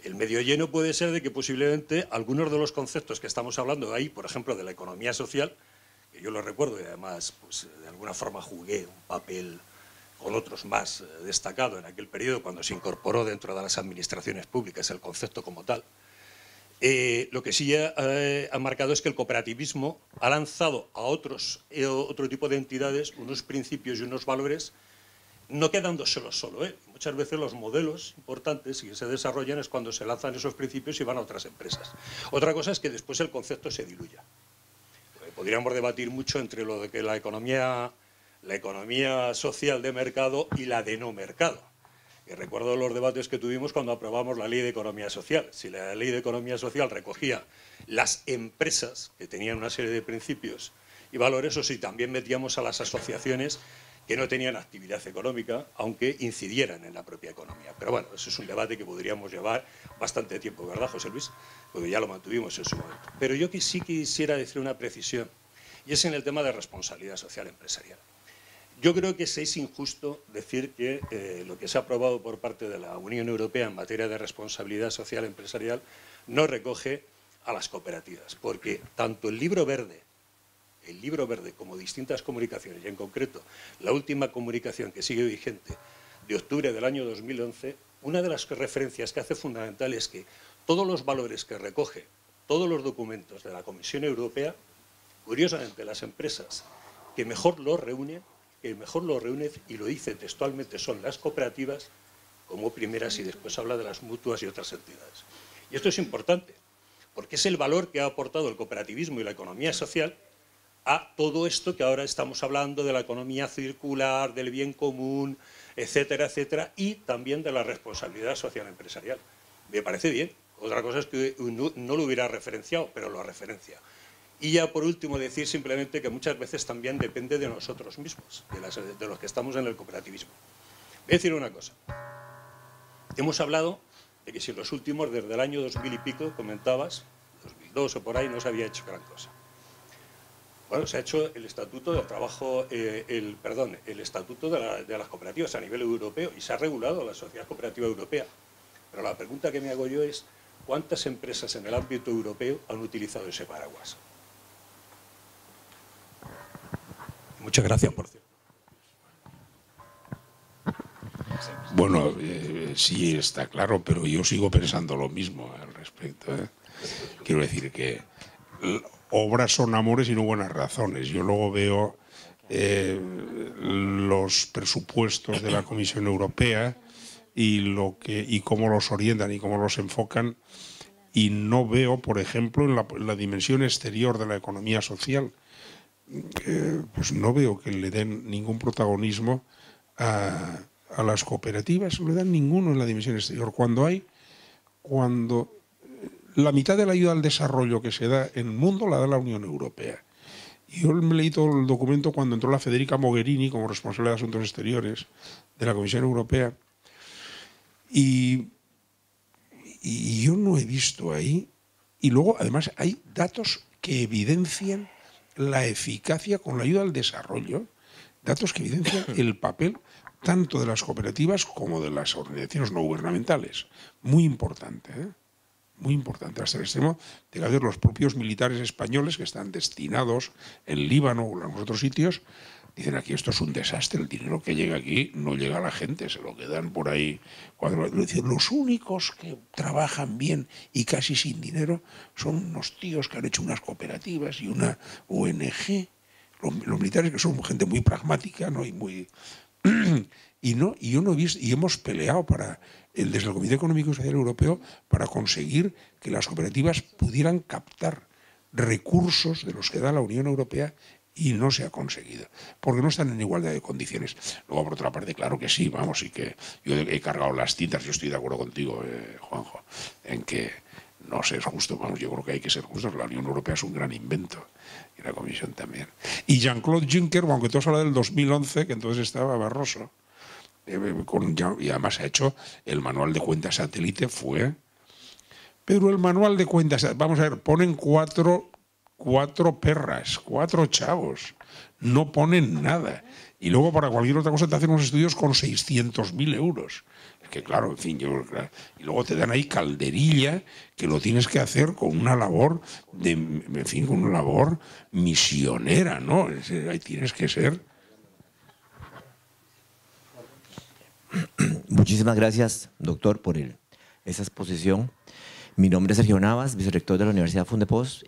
El medio lleno puede ser de que posiblemente algunos de los conceptos que estamos hablando ahí, por ejemplo, de la economía social, que yo lo recuerdo y además pues, de alguna forma jugué un papel con otros más destacado en aquel periodo cuando se incorporó dentro de las administraciones públicas el concepto como tal. Lo que sí ha marcado es que el cooperativismo ha lanzado a otro tipo de entidades unos principios y unos valores, no quedándoselos solo. Muchas veces los modelos importantes que se desarrollan es cuando se lanzan esos principios y van a otras empresas. Otra cosa es que después el concepto se diluya. Podríamos debatir mucho entre lo de que la economía social de mercado y la de no mercado. Y recuerdo los debates que tuvimos cuando aprobamos la Ley de Economía Social. Si la Ley de Economía Social recogía las empresas que tenían una serie de principios y valores, o si también metíamos a las asociaciones que no tenían actividad económica, aunque incidieran en la propia economía. Pero bueno, eso es un debate que podríamos llevar bastante tiempo, ¿verdad, José Luis? Porque ya lo mantuvimos en su momento. Pero yo sí quisiera decir una precisión, y es en el tema de responsabilidad social empresarial. Yo creo que es injusto decir que lo que se ha aprobado por parte de la Unión Europea en materia de responsabilidad social empresarial no recoge a las cooperativas, porque tanto el libro verde como distintas comunicaciones, y en concreto la última comunicación que sigue vigente de octubre del año 2011, una de las referencias que hace fundamental es que todos los valores que recoge, todos los documentos de la Comisión Europea, curiosamente las empresas que mejor los reúnen, y lo dice textualmente, son las cooperativas como primeras y después habla de las mutuas y otras entidades. Y esto es importante, porque es el valor que ha aportado el cooperativismo y la economía social a todo esto que ahora estamos hablando de la economía circular, del bien común, etcétera, etcétera, y también de la responsabilidad social empresarial. Me parece bien. Otra cosa es que no lo hubiera referenciado, pero lo referencia. Y ya por último decir simplemente que muchas veces también depende de nosotros mismos, de los que estamos en el cooperativismo. Voy a decir una cosa. Hemos hablado de que si en los últimos, desde el año 2000 y pico, comentabas, 2002 o por ahí, no se había hecho gran cosa. Bueno, se ha hecho el Estatuto del Trabajo, el Estatuto de las Cooperativas a nivel europeo y se ha regulado la Sociedad Cooperativa Europea. Pero la pregunta que me hago yo es, ¿cuántas empresas en el ámbito europeo han utilizado ese paraguas? Muchas gracias, por cierto. Bueno, sí está claro, pero yo sigo pensando lo mismo al respecto, ¿eh? Quiero decir que obras son amores y no buenas razones. Yo luego veo los presupuestos de la Comisión Europea y cómo los orientan y cómo los enfocan, y no veo, por ejemplo, en la dimensión exterior de la economía social, pues no veo que le den ningún protagonismo a las cooperativas, no le dan ninguno en la dimensión exterior. Cuando la mitad de la ayuda al desarrollo que se da en el mundo la da la Unión Europea. Yo me leí todo el documento cuando entró la Federica Mogherini como responsable de Asuntos Exteriores de la Comisión Europea, y yo no he visto ahí, y luego además hay datos que evidencian la eficacia con la ayuda al desarrollo, datos que evidencian el papel tanto de las cooperativas como de las organizaciones no gubernamentales. Muy importante, ¿eh? Muy importante, hasta el extremo de que a veces los propios militares españoles que están destinados en Líbano o en otros sitios dicen: aquí esto es un desastre, el dinero que llega aquí no llega a la gente, se lo quedan por ahí. Los únicos que trabajan bien y casi sin dinero son unos tíos que han hecho unas cooperativas y una ONG. Los militares, que son gente muy pragmática, ¿no? Y yo no he visto, y hemos peleado desde el Comité Económico y Social Europeo para conseguir que las cooperativas pudieran captar recursos de los que da la Unión Europea, y no se ha conseguido, porque no están en igualdad de condiciones. Luego, por otra parte, claro que sí, vamos, y que yo he cargado las tintas, yo estoy de acuerdo contigo, Juanjo, en que no se es justo, vamos, yo creo que hay que ser justos, la Unión Europea es un gran invento, y la Comisión también. Y Jean-Claude Juncker, aunque todos hablan del 2011, que entonces estaba Barroso, y además ha hecho el manual de cuentas satélite, pero el manual de cuentas, vamos a ver, ponen cuatro perras, 4 chavos, no ponen nada. Y luego para cualquier otra cosa te hacen unos estudios con 600.000 euros. Es que claro, en fin, y luego te dan ahí calderilla que lo tienes que hacer con una labor con una labor misionera, ¿no? Ahí tienes que ser. Muchísimas gracias, doctor, por esa exposición. Mi nombre es Sergio Navas, vicerrector de la Universidad Fundepos,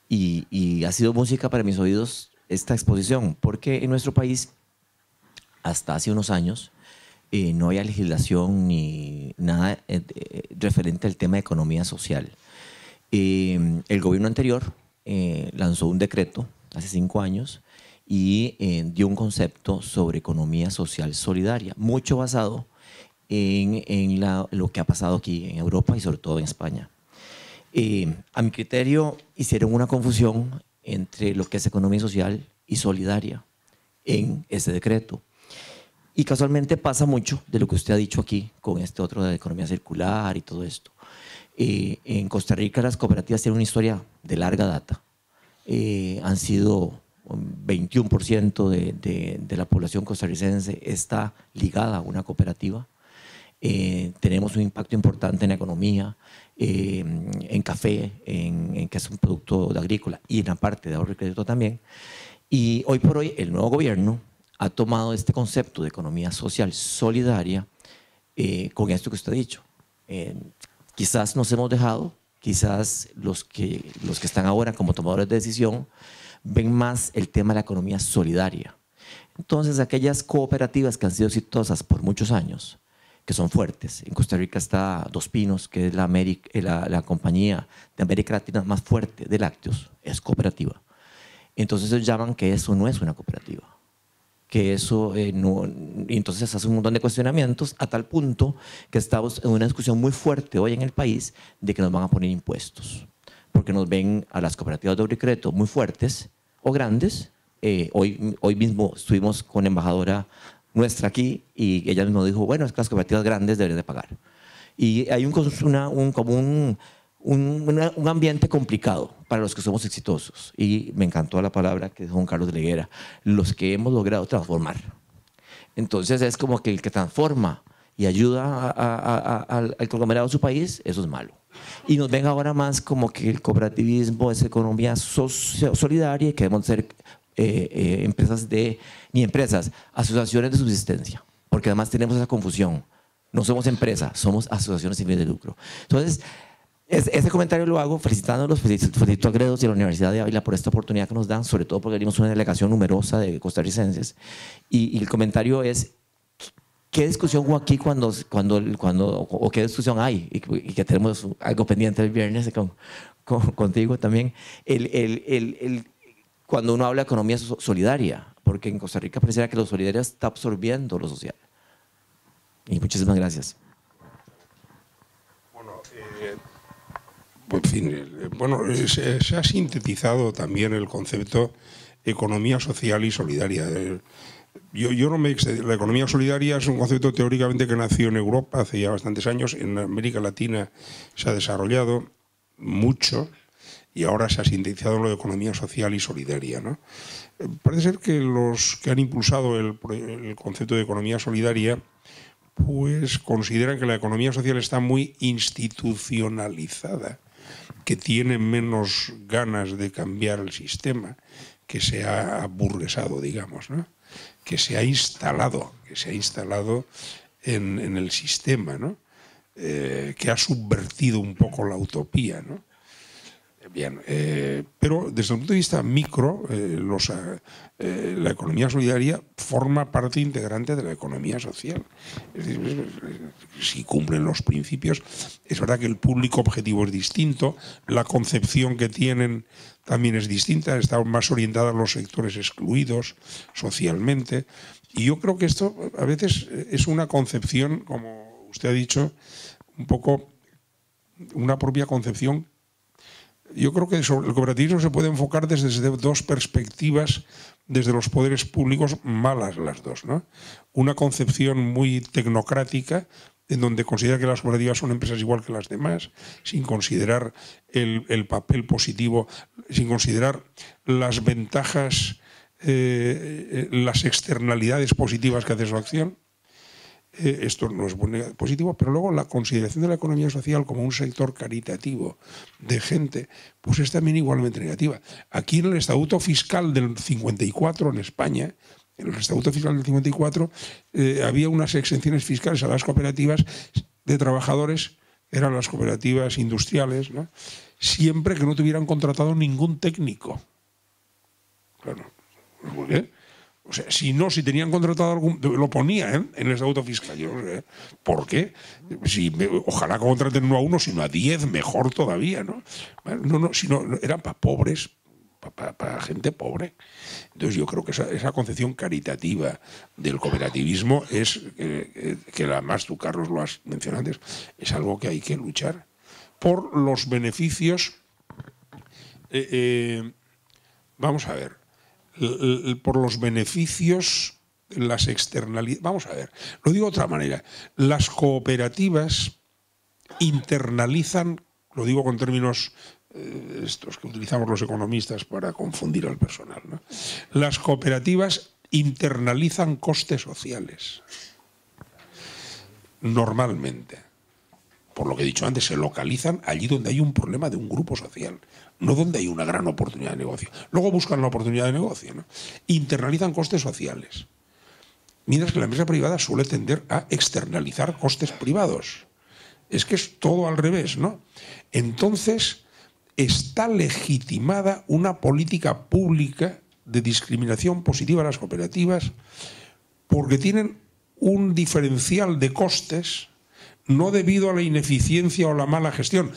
y ha sido música para mis oídos esta exposición, porque en nuestro país, hasta hace unos años, no había legislación ni nada referente al tema de economía social. El gobierno anterior lanzó un decreto hace 5 años y dio un concepto sobre economía social solidaria, mucho basado en lo que ha pasado aquí en Europa y sobre todo en España. A mi criterio, hicieron una confusión entre lo que es economía social y solidaria en ese decreto. Y casualmente pasa mucho de lo que usted ha dicho aquí con este otro de economía circular y todo esto. En Costa Rica las cooperativas tienen una historia de larga data. Han sido 21% de la población costarricense está ligada a una cooperativa. Tenemos un impacto importante en la economía, en café, que es un producto agrícola, y en la parte de ahorro y crédito también. Y hoy por hoy el nuevo gobierno ha tomado este concepto de economía social solidaria con esto que usted ha dicho. Quizás nos hemos dejado, quizás los que están ahora como tomadores de decisión ven más el tema de la economía solidaria. Entonces, aquellas cooperativas que han sido exitosas por muchos años, que son fuertes. En Costa Rica está Dos Pinos, que es la compañía de América Latina más fuerte de lácteos, es cooperativa. Entonces ellos llaman que eso no es una cooperativa, que eso no, y entonces hace un montón de cuestionamientos a tal punto que estamos en una discusión muy fuerte hoy en el país de que nos van a poner impuestos. porque nos ven a las cooperativas de doble crédito muy fuertes o grandes. Hoy mismo estuvimos con la embajadora nuestra aquí y ella mismo dijo, bueno, es que las cooperativas grandes deberían de pagar. Y hay un ambiente complicado para los que somos exitosos. Y me encantó la palabra que dijo Juan Carlos de Higuera, los que hemos logrado transformar. Entonces es como que el que transforma y ayuda al conglomerado de su país, eso es malo. Y nos ven ahora más como que el cooperativismo es economía solidaria y queremos ser asociaciones de subsistencia, porque además tenemos esa confusión. No somos empresas, somos asociaciones sin fines de lucro. Entonces, ese comentario lo hago felicitándolos, felicito a Gredos y a la Universidad de Ávila por esta oportunidad que nos dan, sobre todo porque venimos una delegación numerosa de costarricenses. Y el comentario es, ¿qué discusión hubo aquí o qué discusión hay? Y que tenemos algo pendiente el viernes contigo también. Cuando uno habla de economía solidaria, porque en Costa Rica pareciera que lo solidario está absorbiendo lo social. Y muchísimas gracias. Bueno, se ha sintetizado también el concepto economía social y solidaria. Yo no me excedí. La economía solidaria es un concepto teóricamente que nació en Europa hace ya bastantes años. En América Latina se ha desarrollado mucho y ahora se ha sintetizado lo de economía social y solidaria, ¿no? Parece ser que los que han impulsado el concepto de economía solidaria pues consideran que la economía social está muy institucionalizada, que tiene menos ganas de cambiar el sistema, que se ha aburguesado, digamos, ¿no? Que se ha instalado en el sistema, ¿no? Que ha subvertido un poco la utopía, ¿no? Bien, pero desde el punto de vista micro, la economía solidaria forma parte integrante de la economía social. Es decir, si cumplen los principios, es verdad que el público objetivo es distinto, la concepción que tienen también es distinta, está más orientada a los sectores excluidos socialmente. Y yo creo que esto a veces es una concepción, como usted ha dicho, un poco una propia concepción. Yo creo que sobre el cooperativismo se puede enfocar desde dos perspectivas, desde los poderes públicos, malas las dos, ¿no? Una concepción muy tecnocrática, en donde considera que las cooperativas son empresas igual que las demás, sin considerar el papel positivo, sin considerar las ventajas, las externalidades positivas que hace su acción. Esto no es positivo, pero luego la consideración de la economía social como un sector caritativo de gente, pues es también igualmente negativa. Aquí en el Estatuto Fiscal del 54 en España, en el Estatuto Fiscal del 54, había unas exenciones fiscales a las cooperativas de trabajadores, eran las cooperativas industriales, ¿no? Siempre que no tuvieran contratado ningún técnico. Claro, ¿por qué? O sea, si tenían contratado algún... Lo ponía en el Estatuto Fiscal. Yo no sé por qué. Ojalá contraten no a uno, sino a 10, mejor todavía, ¿no? Eran para pobres, para gente pobre. Entonces yo creo que esa concepción caritativa del cooperativismo es, que además tú, Carlos, lo has mencionado antes, es algo que hay que luchar por los beneficios. Vamos a ver. Por los beneficios, las externalidades. Vamos a ver, lo digo de otra manera. Las cooperativas internalizan, lo digo con términos estos que utilizamos los economistas para confundir al personal, ¿no? Las cooperativas internalizan costes sociales. Normalmente. Por lo que he dicho antes, se localizan allí donde hay un problema de un grupo social, no donde hay una gran oportunidad de negocio. Luego buscan la oportunidad de negocio, ¿no? Internalizan costes sociales. Mientras que la empresa privada suele tender a externalizar costes privados. Es que es todo al revés, ¿no? Entonces, está legitimada una política pública de discriminación positiva a las cooperativas porque tienen un diferencial de costes no debido a la ineficiencia o la mala gestión.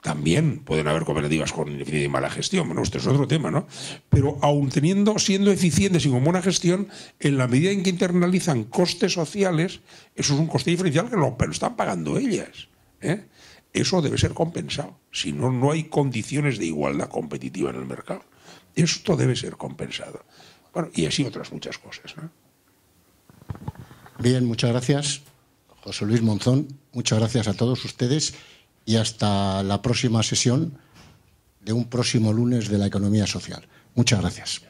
También pueden haber cooperativas con ineficiencia y mala gestión. Bueno, esto es otro tema, ¿no? Pero aun siendo eficientes y con buena gestión, en la medida en que internalizan costes sociales, eso es un coste diferencial que lo están pagando ellas, ¿eh? eso debe ser compensado. Si no, no hay condiciones de igualdad competitiva en el mercado. Esto debe ser compensado. Bueno, y así otras muchas cosas, ¿no? Bien, muchas gracias, José Luis Monzón. Muchas gracias a todos ustedes y hasta la próxima sesión de un próximo lunes de la economía social. Muchas gracias.